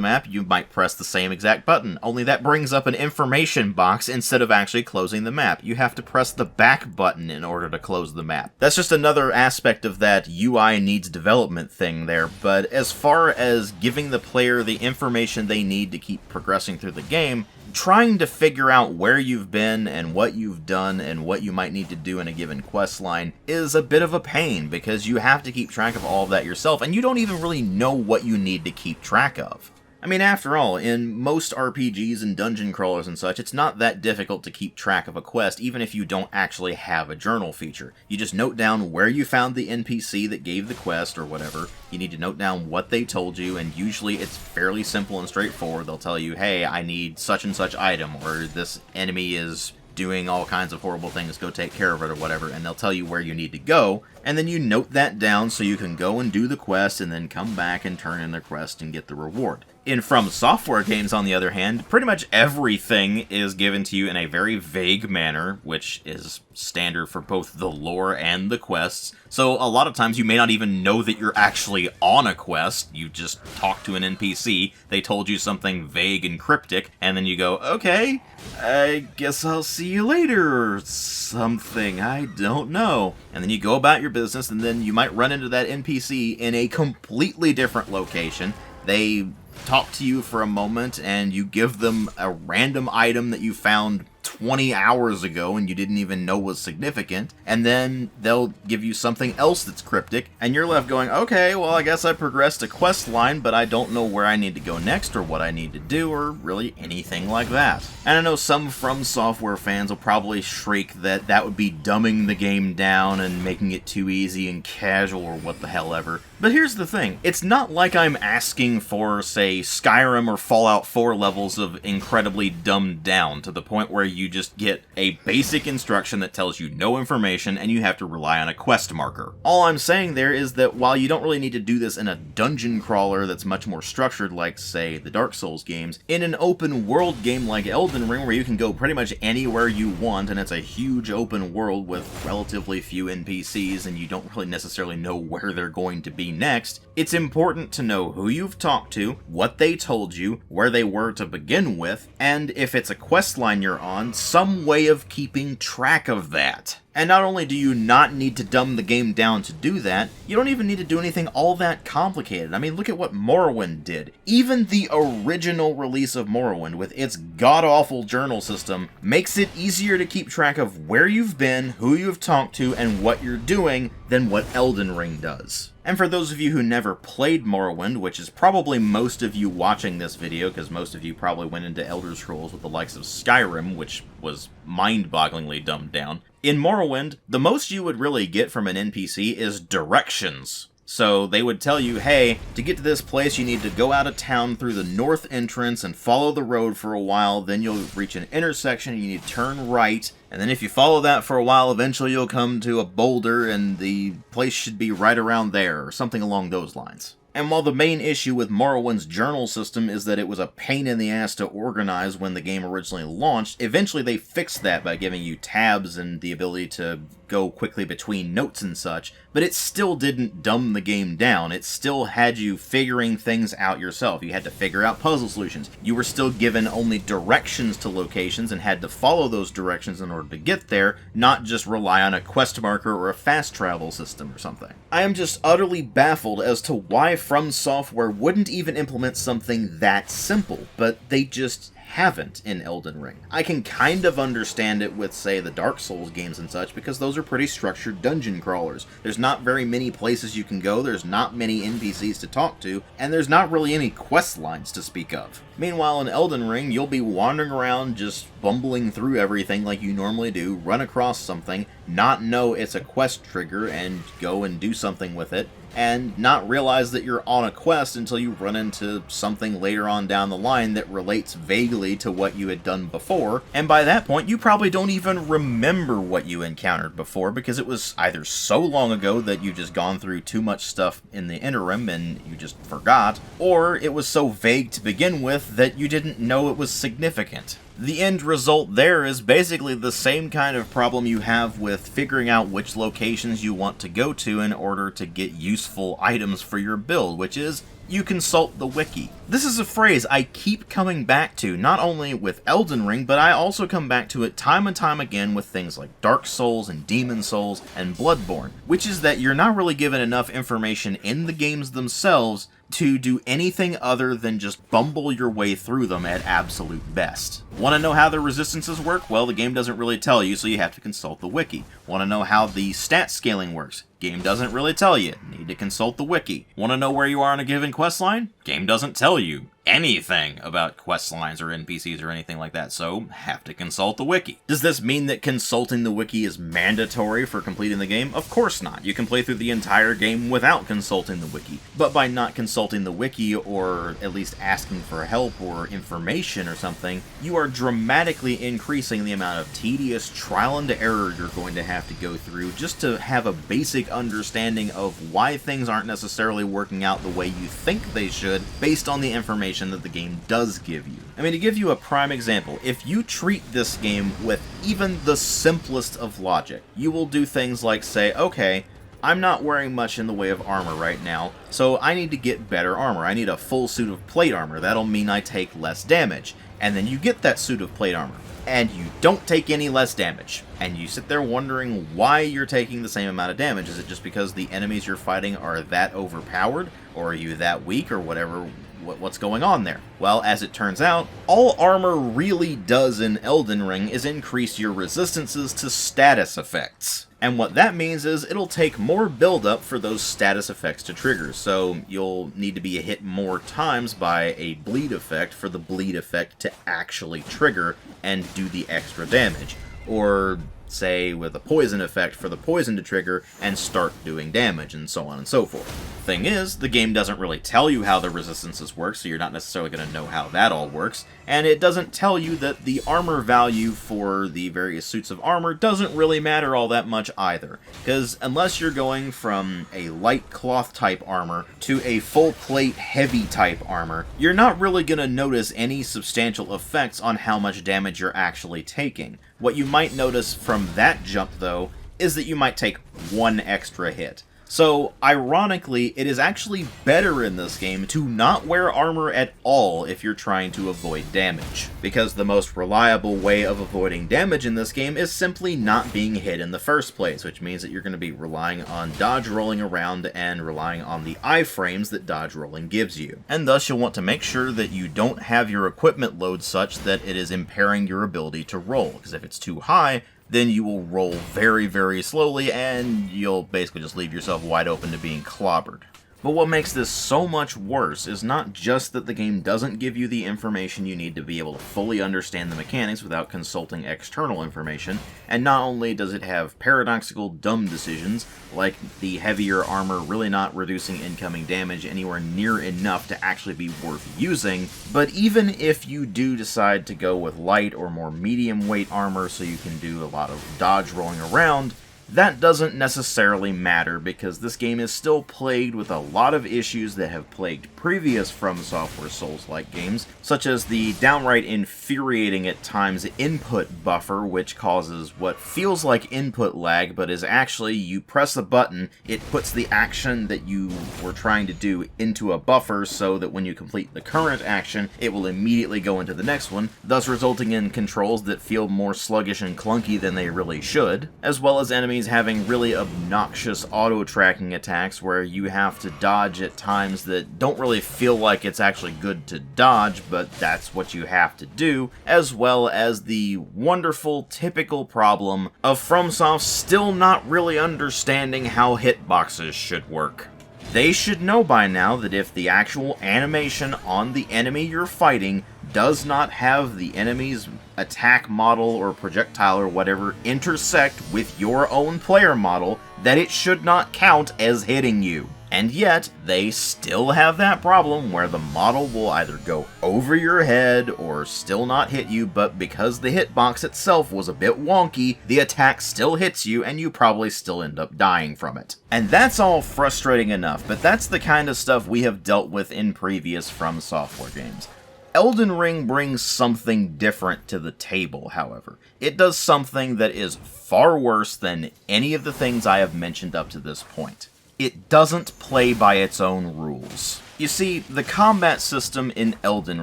S1: map, you might press the same exact button, only that brings up an information box instead of actually closing the map. You have to press the back button in order to close the map. That's just another aspect of that UI needs development thing there, but as far as giving the player the information they need to keep progressing through the game, trying to figure out where you've been and what you've done and what you might need to do in a given quest line is a bit of a pain because you have to keep track of all of that yourself and you don't even really know what you need to keep track of. I mean, after all, in most RPGs and dungeon crawlers and such, it's not that difficult to keep track of a quest, even if you don't actually have a journal feature. You just note down where you found the NPC that gave the quest or whatever. You need to note down what they told you, and usually it's fairly simple and straightforward. They'll tell you, hey, I need such and such item, or this enemy is doing all kinds of horrible things, go take care of it or whatever, and they'll tell you where you need to go, and then you note that down so you can go and do the quest and then come back and turn in the quest and get the reward. In From Software games, on the other hand, pretty much everything is given to you in a very vague manner, which is standard for both the lore and the quests. So a lot of times you may not even know that you're actually on a quest. You just talk to an NPC, they told you something vague and cryptic, and then you go, okay, I guess I'll see you later, or something, I don't know. And then you go about your business, and then you might run into that NPC in a completely different location. They talk to you for a moment, and you give them a random item that you found 20 hours ago and you didn't even know was significant, and then they'll give you something else that's cryptic, and you're left going, okay, well, I guess I progressed a quest line, but I don't know where I need to go next or what I need to do or really anything like that. And I know some From Software fans will probably shriek that that would be dumbing the game down and making it too easy and casual or what the hell ever. But here's the thing, it's not like I'm asking for, say, Skyrim or Fallout 4 levels of incredibly dumbed down to the point where you just get a basic instruction that tells you no information and you have to rely on a quest marker. All I'm saying there is that while you don't really need to do this in a dungeon crawler that's much more structured like, say, the Dark Souls games, in an open world game like Elden Ring where you can go pretty much anywhere you want and it's a huge open world with relatively few NPCs and you don't really necessarily know where they're going to be next, it's important to know who you've talked to, what they told you, where they were to begin with, and if it's a quest line you're on, some way of keeping track of that. And not only do you not need to dumb the game down to do that, you don't even need to do anything all that complicated. I mean, look at what Morrowind did. Even the original release of Morrowind, with its god-awful journal system, makes it easier to keep track of where you've been, who you've talked to, and what you're doing than what Elden Ring does. And for those of you who never played Morrowind, which is probably most of you watching this video, because most of you probably went into Elder Scrolls with the likes of Skyrim, which was mind-bogglingly dumbed down, in Morrowind, the most you would really get from an NPC is directions. So they would tell you, hey, to get to this place you need to go out of town through the north entrance and follow the road for a while, then you'll reach an intersection and you need to turn right, and then if you follow that for a while, eventually you'll come to a boulder and the place should be right around there, or something along those lines. And while the main issue with Morrowind's journal system is that it was a pain in the ass to organize when the game originally launched, eventually they fixed that by giving you tabs and the ability to go quickly between notes and such, but it still didn't dumb the game down. It still had you figuring things out yourself. You had to figure out puzzle solutions. You were still given only directions to locations and had to follow those directions in order to get there, not just rely on a quest marker or a fast travel system or something. I am just utterly baffled as to why From Software wouldn't even implement something that simple, but they just haven't in Elden Ring. I can kind of understand it with, say, the Dark Souls games and such, because those are pretty structured dungeon crawlers. There's not very many places you can go, there's not many NPCs to talk to, and there's not really any quest lines to speak of. Meanwhile, in Elden Ring, you'll be wandering around just bumbling through everything like you normally do, run across something, not know it's a quest trigger, and go and do something with it, and not realize that you're on a quest until you run into something later on down the line that relates vaguely to what you had done before, and by that point you probably don't even remember what you encountered before because it was either so long ago that you've just gone through too much stuff in the interim and you just forgot, or it was so vague to begin with that you didn't know it was significant. The end result there is basically the same kind of problem you have with figuring out which locations you want to go to in order to get useful items for your build, which is you consult the wiki. This is a phrase I keep coming back to, not only with Elden Ring, but I also come back to it time and time again with things like Dark Souls and Demon Souls and Bloodborne, which is that you're not really given enough information in the games themselves to do anything other than just bumble your way through them at absolute best. Want to know how the resistances work? Well, the game doesn't really tell you, so you have to consult the wiki. Want to know how the stat scaling works? Game doesn't really tell you. Need to consult the wiki. Want to know where you are on a given questline? Game doesn't tell you anything about quest lines or NPCs or anything like that, so have to consult the wiki. Does this mean that consulting the wiki is mandatory for completing the game? Of course not. You can play through the entire game without consulting the wiki. But by not consulting the wiki, or at least asking for help or information or something, you are dramatically increasing the amount of tedious trial and error you're going to have to go through just to have a basic understanding of why things aren't necessarily working out the way you think they should based on the information that the game does give you. I mean, to give you a prime example, if you treat this game with even the simplest of logic, you will do things like say, okay, I'm not wearing much in the way of armor right now, so I need to get better armor. I need a full suit of plate armor. That'll mean I take less damage. And then you get that suit of plate armor, and you don't take any less damage. And you sit there wondering why you're taking the same amount of damage. Is it just because the enemies you're fighting are that overpowered? Or are you that weak? Or whatever? What's going on there? Well, as it turns out, all armor really does in Elden Ring is increase your resistances to status effects. And what that means is it'll take more build-up for those status effects to trigger, so you'll need to be hit more times by a bleed effect for the bleed effect to actually trigger and do the extra damage. Or, say, with a poison effect for the poison to trigger and start doing damage, and so on and so forth. Thing is, the game doesn't really tell you how the resistances work, so you're not necessarily going to know how that all works, and it doesn't tell you that the armor value for the various suits of armor doesn't really matter all that much either, because unless you're going from a light cloth type armor to a full plate heavy type armor, you're not really going to notice any substantial effects on how much damage you're actually taking. What you might notice from that jump, though, is that you might take one extra hit. So, ironically, it is actually better in this game to not wear armor at all if you're trying to avoid damage, because the most reliable way of avoiding damage in this game is simply not being hit in the first place, which means that you're going to be relying on dodge rolling around and relying on the iframes that dodge rolling gives you. And thus you'll want to make sure that you don't have your equipment load such that it is impairing your ability to roll, because if it's too high, then you will roll very, very slowly, and you'll basically just leave yourself wide open to being clobbered. But what makes this so much worse is not just that the game doesn't give you the information you need to be able to fully understand the mechanics without consulting external information, and not only does it have paradoxical dumb decisions, like the heavier armor really not reducing incoming damage anywhere near enough to actually be worth using, but even if you do decide to go with light or more medium weight armor so you can do a lot of dodge rolling around, that doesn't necessarily matter, because this game is still plagued with a lot of issues that have plagued previous From Software Souls-like games, such as the downright infuriating at times input buffer, which causes what feels like input lag, but is actually you press a button, it puts the action that you were trying to do into a buffer so that when you complete the current action, it will immediately go into the next one, thus resulting in controls that feel more sluggish and clunky than they really should, as well as enemies enemies having really obnoxious auto-tracking attacks where you have to dodge at times that don't really feel like it's actually good to dodge, but that's what you have to do, as well as the wonderful, typical problem of FromSoft still not really understanding how hitboxes should work. They should know by now that if the actual animation on the enemy you're fighting does not have the enemy's attack model or projectile or whatever intersect with your own player model, that it should not count as hitting you. And yet, they still have that problem where the model will either go over your head or still not hit you, but because the hitbox itself was a bit wonky, the attack still hits you and you probably still end up dying from it. And that's all frustrating enough, but that's the kind of stuff we have dealt with in previous From Software games. Elden Ring brings something different to the table, however. It does something that is far worse than any of the things I have mentioned up to this point. It doesn't play by its own rules. You see, the combat system in Elden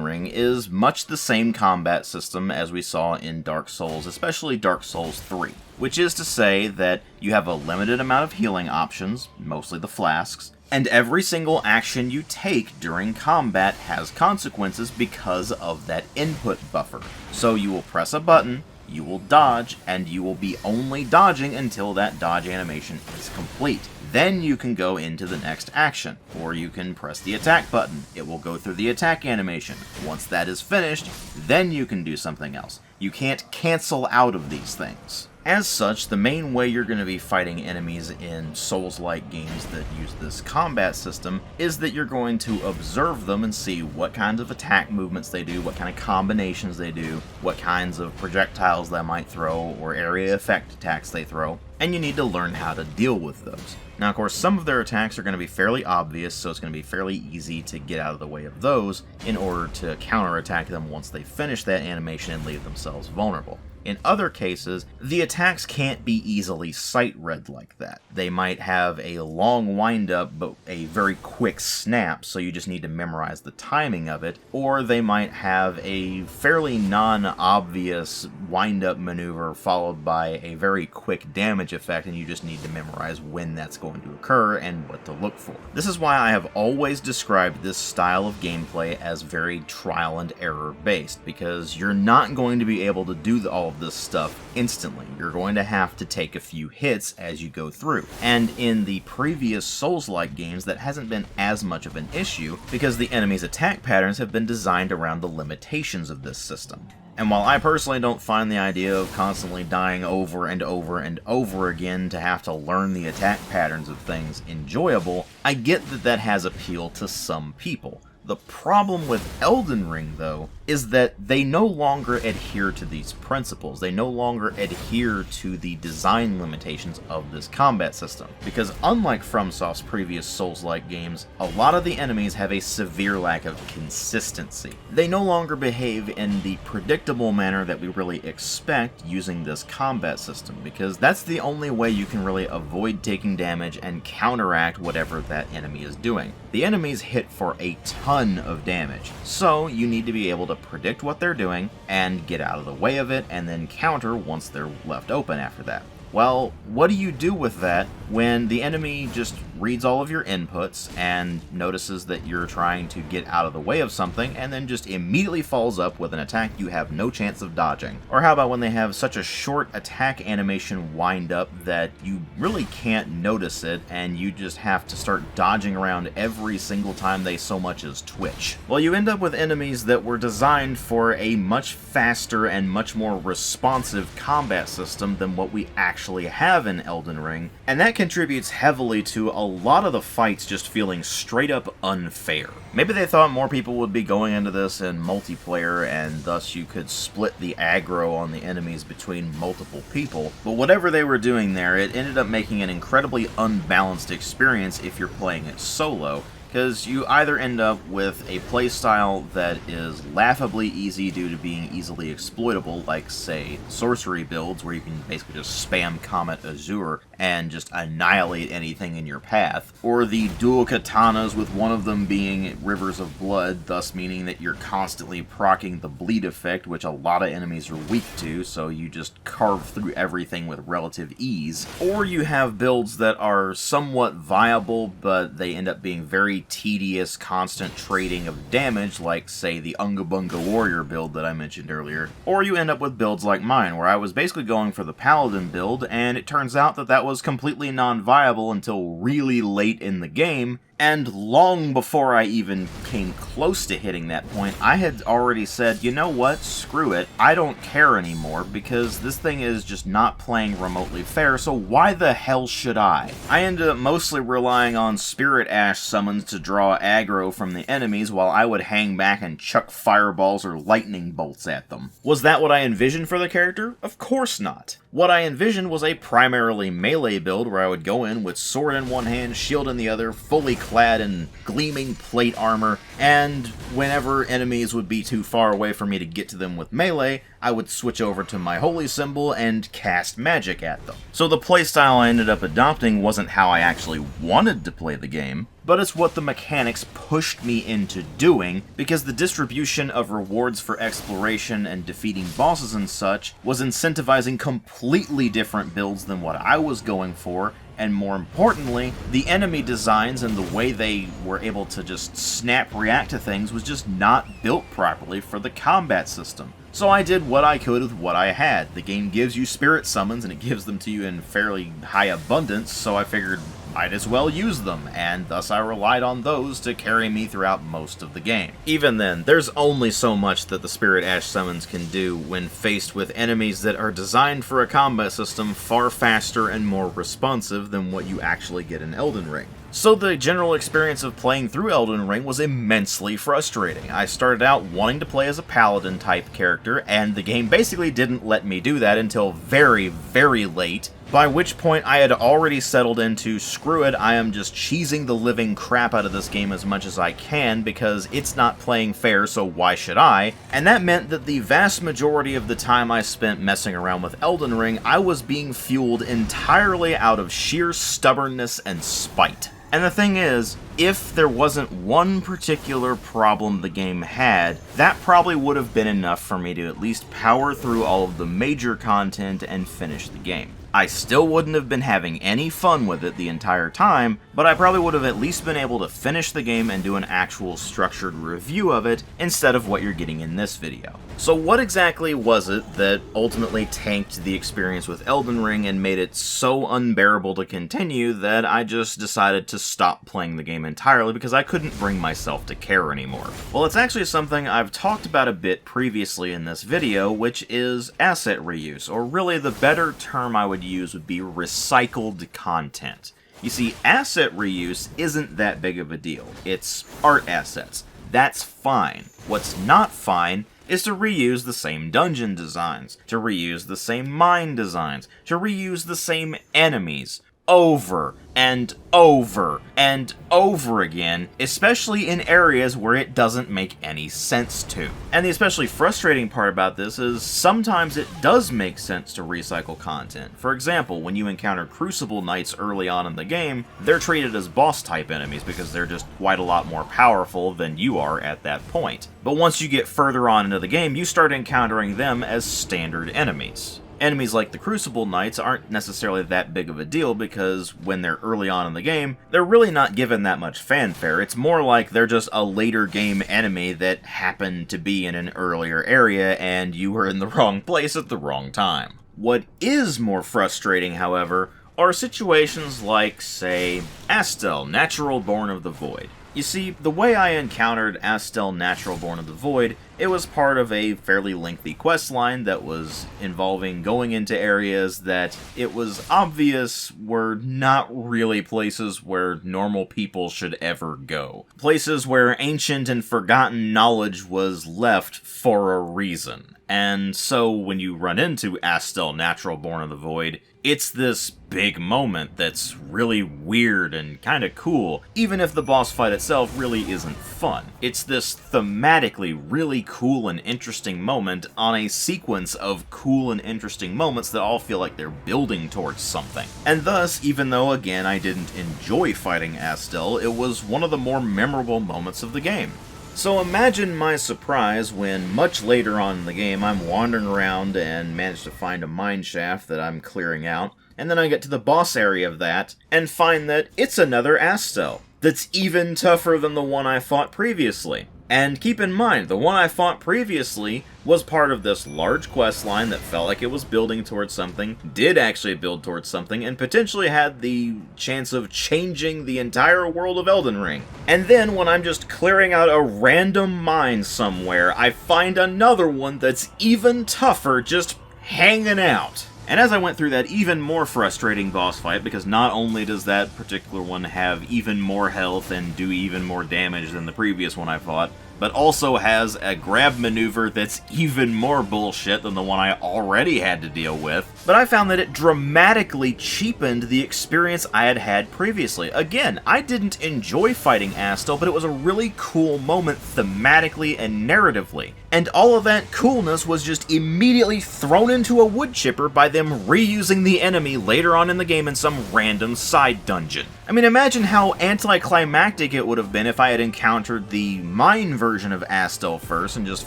S1: Ring is much the same combat system as we saw in Dark Souls, especially Dark Souls 3, which is to say that you have a limited amount of healing options, mostly the flasks, and every single action you take during combat has consequences because of that input buffer. So you will press a button, you will dodge, and you will be only dodging until that dodge animation is complete. Then you can go into the next action, or you can press the attack button. It will go through the attack animation. Once that is finished, then you can do something else. You can't cancel out of these things. As such, the main way you're going to be fighting enemies in Souls-like games that use this combat system is that you're going to observe them and see what kinds of attack movements they do, what kind of combinations they do, what kinds of projectiles they might throw, or area effect attacks they throw, and you need to learn how to deal with those. Now, of course, some of their attacks are going to be fairly obvious, so it's going to be fairly easy to get out of the way of those in order to counterattack them once they finish that animation and leave themselves vulnerable. In other cases, the attacks can't be easily sight-read like that. They might have a long wind-up, but a very quick snap, so you just need to memorize the timing of it, or they might have a fairly non-obvious wind-up maneuver followed by a very quick damage effect, and you just need to memorize when that's going to occur and what to look for. This is why I have always described this style of gameplay as very trial-and-error based, because you're not going to be able to do all of this stuff instantly. You're going to have to take a few hits as you go through. And in the previous Souls-like games, that hasn't been as much of an issue because the enemy's attack patterns have been designed around the limitations of this system. And while I personally don't find the idea of constantly dying over and over and over again to have to learn the attack patterns of things enjoyable, I get that that has appeal to some people. The problem with Elden Ring, though, is that they no longer adhere to these principles. They no longer adhere to the design limitations of this combat system. Because unlike FromSoft's previous Souls-like games, a lot of the enemies have a severe lack of consistency. They no longer behave in the predictable manner that we really expect using this combat system, because that's the only way you can really avoid taking damage and counteract whatever that enemy is doing. The enemies hit for a ton of damage, so you need to be able to predict what they're doing and get out of the way of it and then counter once they're left open after that. Well, what do you do with that when the enemy just reads all of your inputs and notices that you're trying to get out of the way of something and then just immediately follows up with an attack you have no chance of dodging? Or how about when they have such a short attack animation wind up that you really can't notice it and you just have to start dodging around every single time they so much as twitch? Well, you end up with enemies that were designed for a much faster and much more responsive combat system than what we actually have in Elden Ring, and that contributes heavily to a lot of the fights just feeling straight up unfair. Maybe they thought more people would be going into this in multiplayer and thus you could split the aggro on the enemies between multiple people, but whatever they were doing there, it ended up making an incredibly unbalanced experience if you're playing it solo, because you either end up with a playstyle that is laughably easy due to being easily exploitable, like, say, sorcery builds, where you can basically just spam Comet Azure and just annihilate anything in your path, or the dual katanas with one of them being Rivers of Blood, thus meaning that you're constantly proccing the bleed effect, which a lot of enemies are weak to, so you just carve through everything with relative ease. Or you have builds that are somewhat viable, but they end up being very tedious, constant trading of damage, like, say, the Unga Bunga Warrior build that I mentioned earlier. Or you end up with builds like mine, where I was basically going for the Paladin build, and it turns out that that was completely non-viable until really late in the game, and long before I even came close to hitting that point, I had already said, you know what, screw it, I don't care anymore, because this thing is just not playing remotely fair, so why the hell should I? I ended up mostly relying on Spirit Ash summons to draw aggro from the enemies, while I would hang back and chuck fireballs or lightning bolts at them. Was that what I envisioned for the character? Of course not. What I envisioned was a primarily melee build where I would go in with sword in one hand, shield in the other, fully clad in gleaming plate armor, and whenever enemies would be too far away for me to get to them with melee, I would switch over to my holy symbol and cast magic at them. So the playstyle I ended up adopting wasn't how I actually wanted to play the game, but it's what the mechanics pushed me into doing, because the distribution of rewards for exploration and defeating bosses and such was incentivizing completely different builds than what I was going for, and more importantly, the enemy designs and the way they were able to just snap react to things was just not built properly for the combat system. So I did what I could with what I had. The game gives you spirit summons, and it gives them to you in fairly high abundance, so I figured might as well use them, and thus I relied on those to carry me throughout most of the game. Even then, there's only so much that the Spirit Ash summons can do when faced with enemies that are designed for a combat system far faster and more responsive than what you actually get in Elden Ring. So the general experience of playing through Elden Ring was immensely frustrating. I started out wanting to play as a paladin type character, and the game basically didn't let me do that until very, very late, by which point I had already settled into, screw it, I am just cheesing the living crap out of this game as much as I can because it's not playing fair, so why should I? And that meant that the vast majority of the time I spent messing around with Elden Ring, I was being fueled entirely out of sheer stubbornness and spite. And the thing is, if there wasn't one particular problem the game had, that probably would have been enough for me to at least power through all of the major content and finish the game. I still wouldn't have been having any fun with it the entire time, but I probably would have at least been able to finish the game and do an actual structured review of it instead of what you're getting in this video. So what exactly was it that ultimately tanked the experience with Elden Ring and made it so unbearable to continue that I just decided to stop playing the game entirely because I couldn't bring myself to care anymore? Well, it's actually something I've talked about a bit previously in this video, which is asset reuse, or really the better term I would use would be recycled content. You see, asset reuse isn't that big of a deal. It's art assets. That's fine. What's not fine is to reuse the same dungeon designs, to reuse the same mine designs, to reuse the same enemies over and over and over again, especially in areas where it doesn't make any sense to. And the especially frustrating part about this is sometimes it does make sense to recycle content. For example, when you encounter Crucible Knights early on in the game, they're treated as boss type enemies because they're just quite a lot more powerful than you are at that point. But once you get further on into the game, you start encountering them as standard enemies. Enemies like the Crucible Knights aren't necessarily that big of a deal because when they're early on in the game, they're really not given that much fanfare. It's more like they're just a later game enemy that happened to be in an earlier area and you were in the wrong place at the wrong time. What is more frustrating, however, are situations like, say, Astel, Natural Born of the Void. You see, the way I encountered Astel Natural Born of the Void It was part of a fairly lengthy quest line that was involving going into areas that it was obvious were not really places where normal people should ever go. Places where ancient and forgotten knowledge was left for a reason. And so when you run into Astel, Natural Born of the Void, it's this big moment that's really weird and kinda cool, even if the boss fight itself really isn't fun. It's this thematically really cool and interesting moment on a sequence of cool and interesting moments that all feel like they're building towards something. And thus, even though, again, I didn't enjoy fighting Astel, it was one of the more memorable moments of the game. So imagine my surprise when, much later on in the game, I'm wandering around and manage to find a mine shaft that I'm clearing out, and then I get to the boss area of that, and find that it's another Astel that's even tougher than the one I fought previously. And keep in mind, the one I fought previously was part of this large quest line that felt like it was building towards something, did actually build towards something, and potentially had the chance of changing the entire world of Elden Ring. And then, when I'm just clearing out a random mine somewhere, I find another one that's even tougher just hanging out. And as I went through that even more frustrating boss fight, because not only does that particular one have even more health and do even more damage than the previous one I fought, but also has a grab maneuver that's even more bullshit than the one I already had to deal with. But I found that it dramatically cheapened the experience I had had previously. Again, I didn't enjoy fighting Astel, but it was a really cool moment thematically and narratively. And all of that coolness was just immediately thrown into a wood chipper by them reusing the enemy later on in the game in some random side dungeon. I mean, imagine how anticlimactic it would have been if I had encountered the mine version of Astel first and just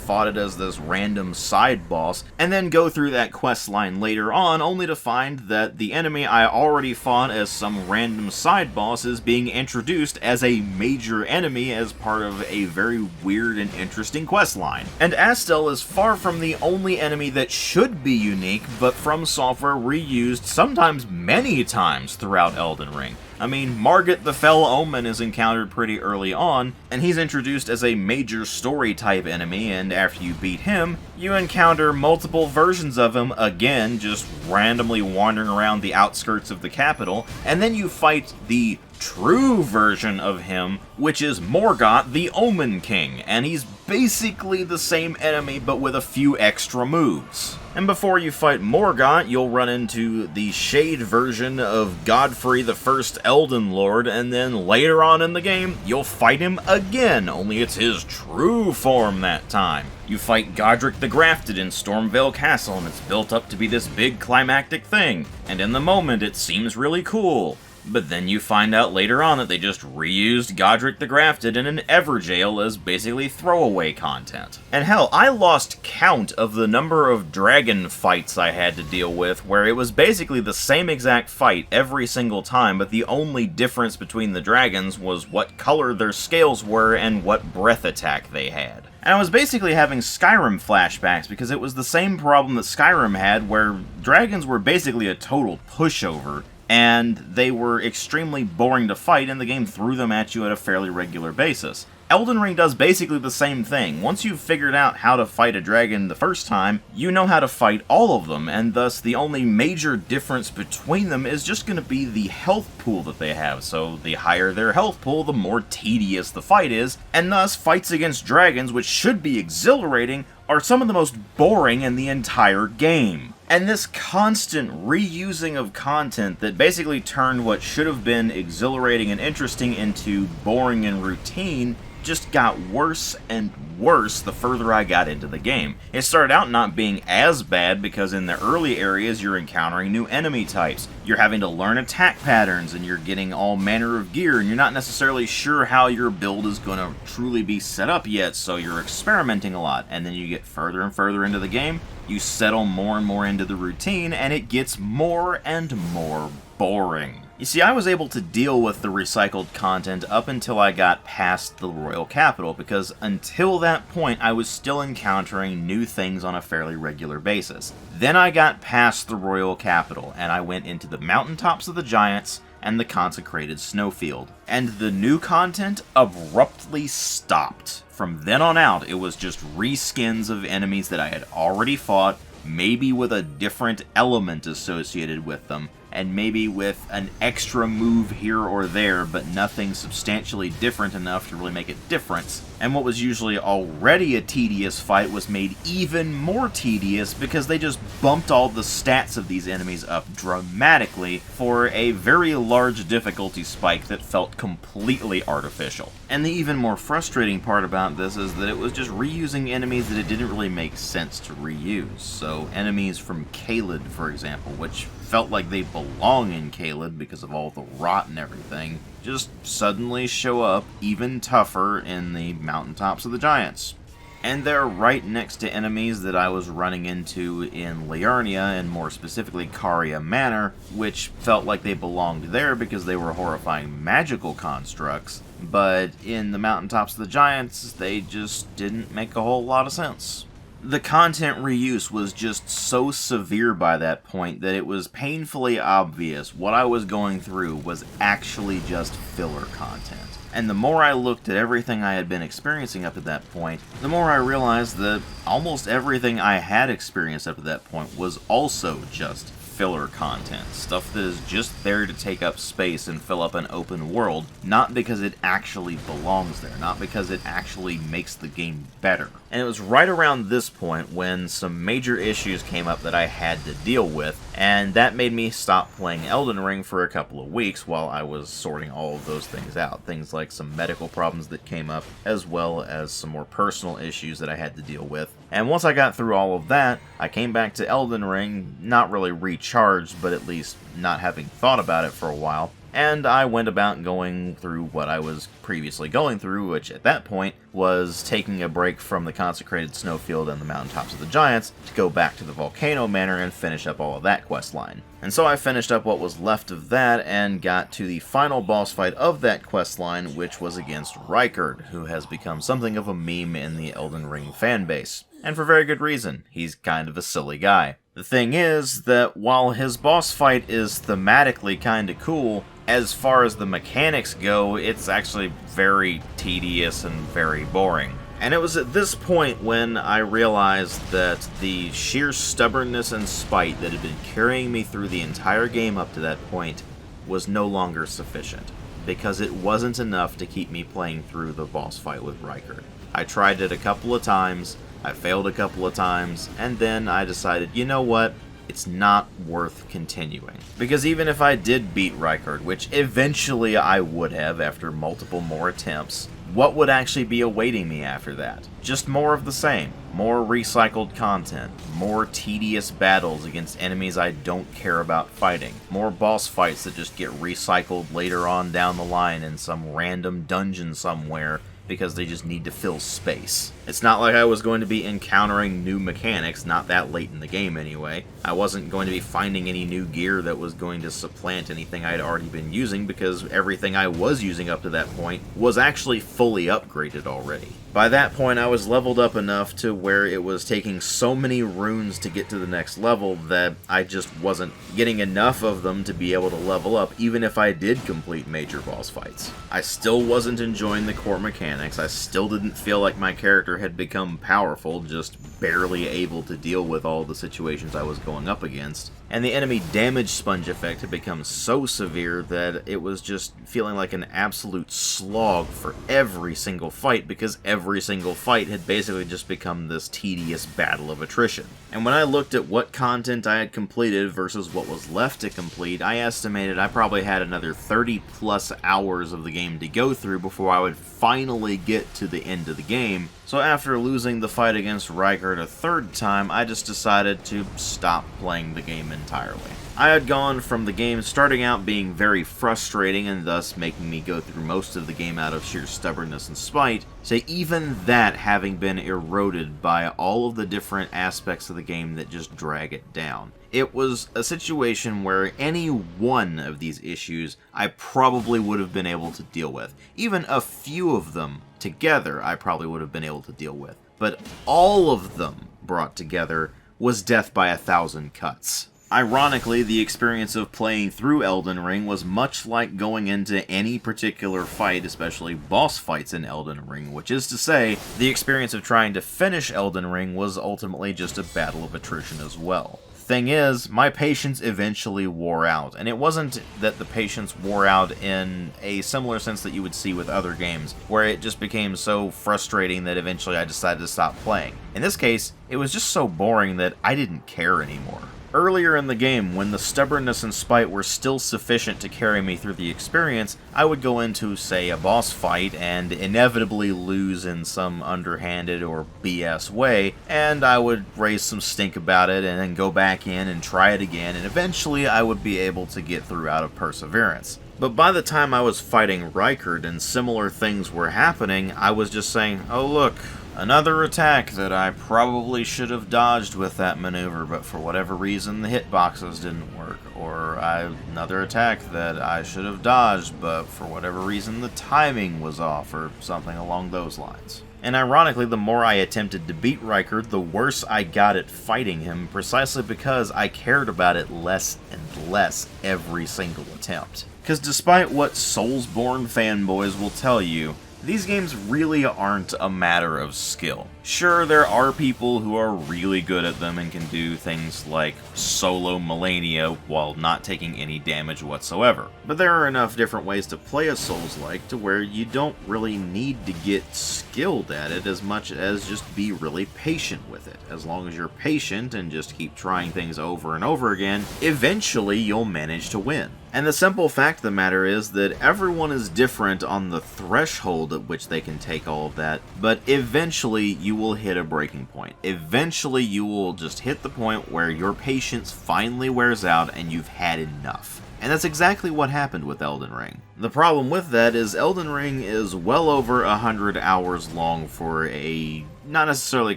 S1: fought it as this random side boss, and then go through that quest line later on only to find that the enemy I already fought as some random side boss is being introduced as a major enemy as part of a very weird and interesting quest line. And Astel is far from the only enemy that should be unique, but From Software reused sometimes many times throughout Elden Ring. I mean, Margit the Fell Omen is encountered pretty early on, and he's introduced as a major story-type enemy, and after you beat him, you encounter multiple versions of him, again, just randomly wandering around the outskirts of the capital, and then you fight the true version of him, which is Morgott the Omen King, and he's basically the same enemy but with a few extra moves. And before you fight Morgott, you'll run into the Shade version of Godfrey the First Elden Lord, and then later on in the game, you'll fight him again, only it's his true form that time. You fight Godric the Grafted in Stormvale Castle, and it's built up to be this big climactic thing, and in the moment it seems really cool. But then you find out later on that they just reused Godric the Grafted in an Everjail as basically throwaway content. And hell, I lost count of the number of dragon fights I had to deal with, where it was basically the same exact fight every single time, but the only difference between the dragons was what color their scales were and what breath attack they had. And I was basically having Skyrim flashbacks because it was the same problem that Skyrim had, where dragons were basically a total pushover, and they were extremely boring to fight, and the game threw them at you at a fairly regular basis. Elden Ring does basically the same thing. Once you've figured out how to fight a dragon the first time, you know how to fight all of them, and thus the only major difference between them is just going to be the health pool that they have. So the higher their health pool, the more tedious the fight is, and thus fights against dragons, which should be exhilarating, are some of the most boring in the entire game. And this constant reusing of content that basically turned what should have been exhilarating and interesting into boring and routine just got worse and worse the further I got into the game. It started out not being as bad because in the early areas you're encountering new enemy types. You're having to learn attack patterns and you're getting all manner of gear and you're not necessarily sure how your build is going to truly be set up yet, so you're experimenting a lot. And then you get further and further into the game, you settle more and more into the routine, and it gets more and more boring. You see, I was able to deal with the recycled content up until I got past the Royal Capital, because until that point I was still encountering new things on a fairly regular basis. Then I got past the Royal Capital, and I went into the mountaintops of the Giants, and the consecrated snowfield. And the new content abruptly stopped. From then on out, it was just reskins of enemies that I had already fought, maybe with a different element associated with them, and maybe with an extra move here or there, but nothing substantially different enough to really make a difference. And what was usually already a tedious fight was made even more tedious because they just bumped all the stats of these enemies up dramatically for a very large difficulty spike that felt completely artificial. And the even more frustrating part about this is that it was just reusing enemies that it didn't really make sense to reuse. So enemies from Caelid, for example, which felt like they belong in Caelid because of all the rot and everything, just suddenly show up even tougher in the mountaintops of the giants. And they're right next to enemies that I was running into in Liurnia, and more specifically Caria Manor, which felt like they belonged there because they were horrifying magical constructs, but in the mountaintops of the giants, they just didn't make a whole lot of sense. The content reuse was just so severe by that point that it was painfully obvious what I was going through was actually just filler content. And the more I looked at everything I had been experiencing up to that point, the more I realized that almost everything I had experienced up to that point was also just filler content. Stuff that is just there to take up space and fill up an open world, not because it actually belongs there, not because it actually makes the game better. And it was right around this point when some major issues came up that I had to deal with, and that made me stop playing Elden Ring for a couple of weeks while I was sorting all of those things out. Things like some medical problems that came up, as well as some more personal issues that I had to deal with. And once I got through all of that, I came back to Elden Ring, not really recharged, but at least not having thought about it for a while, and I went about going through what I was previously going through, which at that point was taking a break from the consecrated snowfield and the mountaintops of the giants to go back to the Volcano Manor and finish up all of that quest line. And so I finished up what was left of that and got to the final boss fight of that quest line, which was against Rykard, who has become something of a meme in the Elden Ring fanbase. And for very good reason. He's kind of a silly guy. The thing is that while his boss fight is thematically kinda cool, as far as the mechanics go, it's actually very tedious and very boring. And it was at this point when I realized that the sheer stubbornness and spite that had been carrying me through the entire game up to that point was no longer sufficient, because it wasn't enough to keep me playing through the boss fight with Rykard. I tried it a couple of times, I failed a couple of times, and then I decided, you know what? It's not worth continuing. Because even if I did beat Rykard, which eventually I would have after multiple more attempts, what would actually be awaiting me after that? Just more of the same. More recycled content. More tedious battles against enemies I don't care about fighting. More boss fights that just get recycled later on down the line in some random dungeon somewhere because they just need to fill space. It's not like I was going to be encountering new mechanics, not that late in the game anyway. I wasn't going to be finding any new gear that was going to supplant anything I'd already been using, because everything I was using up to that point was actually fully upgraded already. By that point, I was leveled up enough to where it was taking so many runes to get to the next level that I just wasn't getting enough of them to be able to level up, even if I did complete major boss fights. I still wasn't enjoying the core mechanics. I still didn't feel like my character had become powerful, just barely able to deal with all the situations I was going up against. And the enemy damage sponge effect had become so severe that it was just feeling like an absolute slog for every single fight, because every single fight had basically just become this tedious battle of attrition. And when I looked at what content I had completed versus what was left to complete, I estimated I probably had another 30 plus hours of the game to go through before I would finally get to the end of the game. So after losing the fight against Rykard a third time, I just decided to stop playing the game entirely. I had gone from the game starting out being very frustrating and thus making me go through most of the game out of sheer stubbornness and spite, to even that having been eroded by all of the different aspects of the game that just drag it down. It was a situation where any one of these issues I probably would have been able to deal with. Even a few of them together I probably would have been able to deal with. But all of them brought together was death by 1,000 cuts. Ironically, the experience of playing through Elden Ring was much like going into any particular fight, especially boss fights in Elden Ring, which is to say, the experience of trying to finish Elden Ring was ultimately just a battle of attrition as well. Thing is, my patience eventually wore out, and it wasn't that the patience wore out in a similar sense that you would see with other games, where it just became so frustrating that eventually I decided to stop playing. In this case, it was just so boring that I didn't care anymore. Earlier in the game, when the stubbornness and spite were still sufficient to carry me through the experience, I would go into, say, a boss fight and inevitably lose in some underhanded or BS way, and I would raise some stink about it and then go back in and try it again, and eventually I would be able to get through out of perseverance. But by the time I was fighting Rykard and similar things were happening, I was just saying, oh look, another attack that I probably should have dodged with that maneuver, but for whatever reason the hitboxes didn't work. Or another attack that I should have dodged, but for whatever reason the timing was off, or something along those lines. And ironically, the more I attempted to beat Rykard, the worse I got at fighting him, precisely because I cared about it less and less every single attempt. Because despite what Soulsborne fanboys will tell you, these games really aren't a matter of skill. Sure, there are people who are really good at them and can do things like solo Melania while not taking any damage whatsoever. But there are enough different ways to play a Souls-like to where you don't really need to get skilled at it as much as just be really patient with it. As long as you're patient and just keep trying things over and over again, eventually you'll manage to win. And the simple fact of the matter is that everyone is different on the threshold at which they can take all of that, but eventually you will hit a breaking point. Eventually you will just hit the point where your patience finally wears out and you've had enough. And that's exactly what happened with Elden Ring. The problem with that is Elden Ring is well over 100 hours long for a not necessarily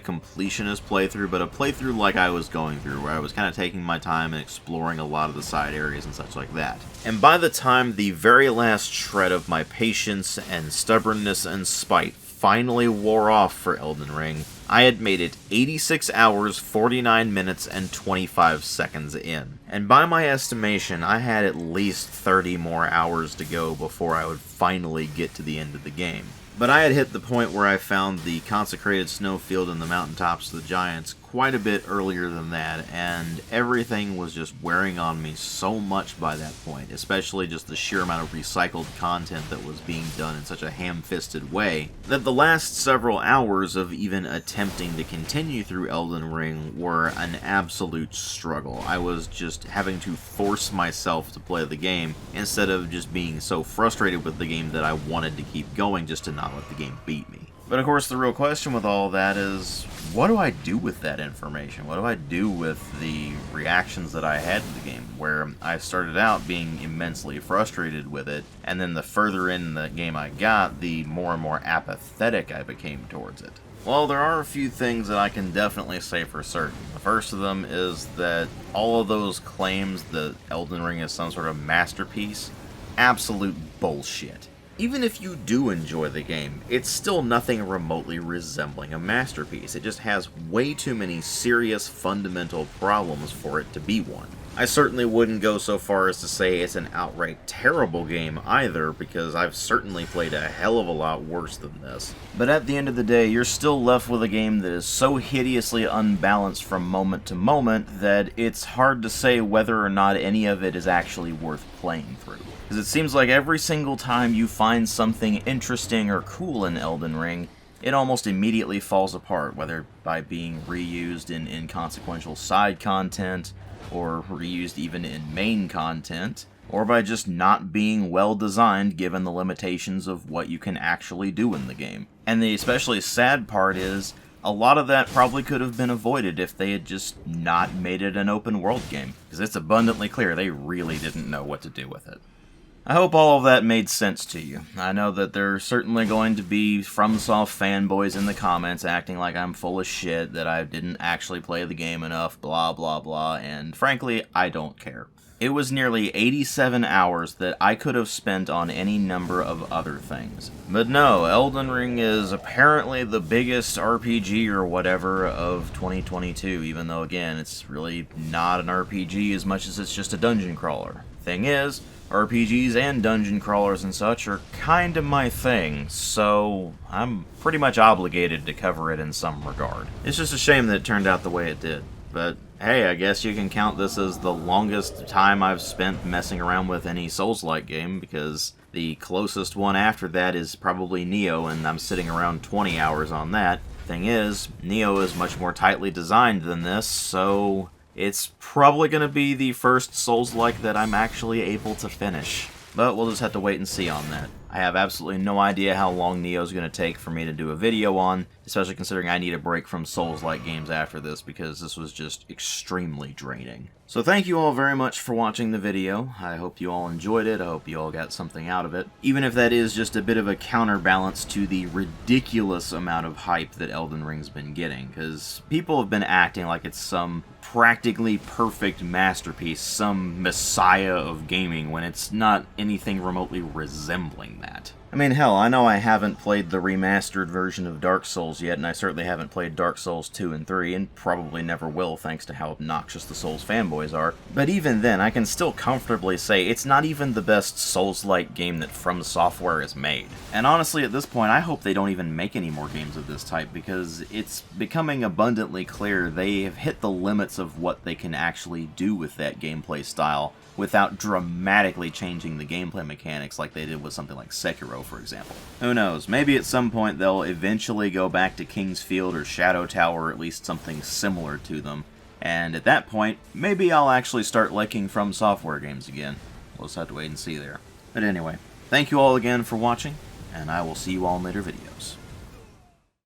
S1: completionist playthrough, but a playthrough like I was going through, where I was kind of taking my time and exploring a lot of the side areas and such like that. And by the time the very last shred of my patience and stubbornness and spite finally wore off for Elden Ring, I had made it 86 hours, 49 minutes, and 25 seconds in. And by my estimation, I had at least 30 more hours to go before I would finally get to the end of the game. But I had hit the point where I found the consecrated snowfield and the mountaintops of the giants quite a bit earlier than that, and everything was just wearing on me so much by that point, especially just the sheer amount of recycled content that was being done in such a ham-fisted way, that the last several hours of even attempting to continue through Elden Ring were an absolute struggle. I was just having to force myself to play the game, instead of just being so frustrated with the game that I wanted to keep going just to not let the game beat me. But of course the real question with all that is, what do I do with that information? What do I do with the reactions that I had to the game, where I started out being immensely frustrated with it, and then the further in the game I got, the more and more apathetic I became towards it? Well, there are a few things that I can definitely say for certain. The first of them is that all of those claims that Elden Ring is some sort of masterpiece, absolute bullshit. Even if you do enjoy the game, it's still nothing remotely resembling a masterpiece. It just has way too many serious fundamental problems for it to be one. I certainly wouldn't go so far as to say it's an outright terrible game either, because I've certainly played a hell of a lot worse than this. But at the end of the day, you're still left with a game that is so hideously unbalanced from moment to moment that it's hard to say whether or not any of it is actually worth playing through. Because it seems like every single time you find something interesting or cool in Elden Ring, it almost immediately falls apart, whether by being reused in inconsequential side content, or reused even in main content, or by just not being well designed given the limitations of what you can actually do in the game. And the especially sad part is, a lot of that probably could have been avoided if they had just not made it an open world game, because it's abundantly clear they really didn't know what to do with it. I hope all of that made sense to you. I know that there are certainly going to be FromSoft fanboys in the comments acting like I'm full of shit, that I didn't actually play the game enough, blah blah blah, and frankly, I don't care. It was nearly 87 hours that I could have spent on any number of other things. But no, Elden Ring is apparently the biggest RPG or whatever of 2022, even though, again, it's really not an RPG as much as it's just a dungeon crawler. Thing is, RPGs and dungeon crawlers and such are kinda my thing, so I'm pretty much obligated to cover it in some regard. It's just a shame that it turned out the way it did. But hey, I guess you can count this as the longest time I've spent messing around with any Souls-like game, because the closest one after that is probably Nioh, and I'm sitting around 20 hours on that. Thing is, Nioh is much more tightly designed than this, so it's probably going to be the first Souls-like that I'm actually able to finish. But we'll just have to wait and see on that. I have absolutely no idea how long Nioh's going to take for me to do a video on, especially considering I need a break from Souls-like games after this, because this was just extremely draining. So thank you all very much for watching the video. I hope you all enjoyed it. I hope you all got something out of it. Even if that is just a bit of a counterbalance to the ridiculous amount of hype that Elden Ring's been getting, because people have been acting like it's some practically perfect masterpiece, some messiah of gaming, when it's not anything remotely resembling that. I mean, hell, I know I haven't played the remastered version of Dark Souls yet, and I certainly haven't played Dark Souls 2 and 3, and probably never will thanks to how obnoxious the Souls fanboys are. But even then, I can still comfortably say it's not even the best Souls-like game that From Software has made. And honestly, at this point, I hope they don't even make any more games of this type, because it's becoming abundantly clear they have hit the limits of what they can actually do with that gameplay style, without dramatically changing the gameplay mechanics like they did with something like Sekiro, for example. Who knows, maybe at some point they'll eventually go back to King's Field or Shadow Tower, or at least something similar to them, and at that point, maybe I'll actually start liking From Software games again. We'll just have to wait and see there. But anyway, thank you all again for watching, and I will see you all in later videos.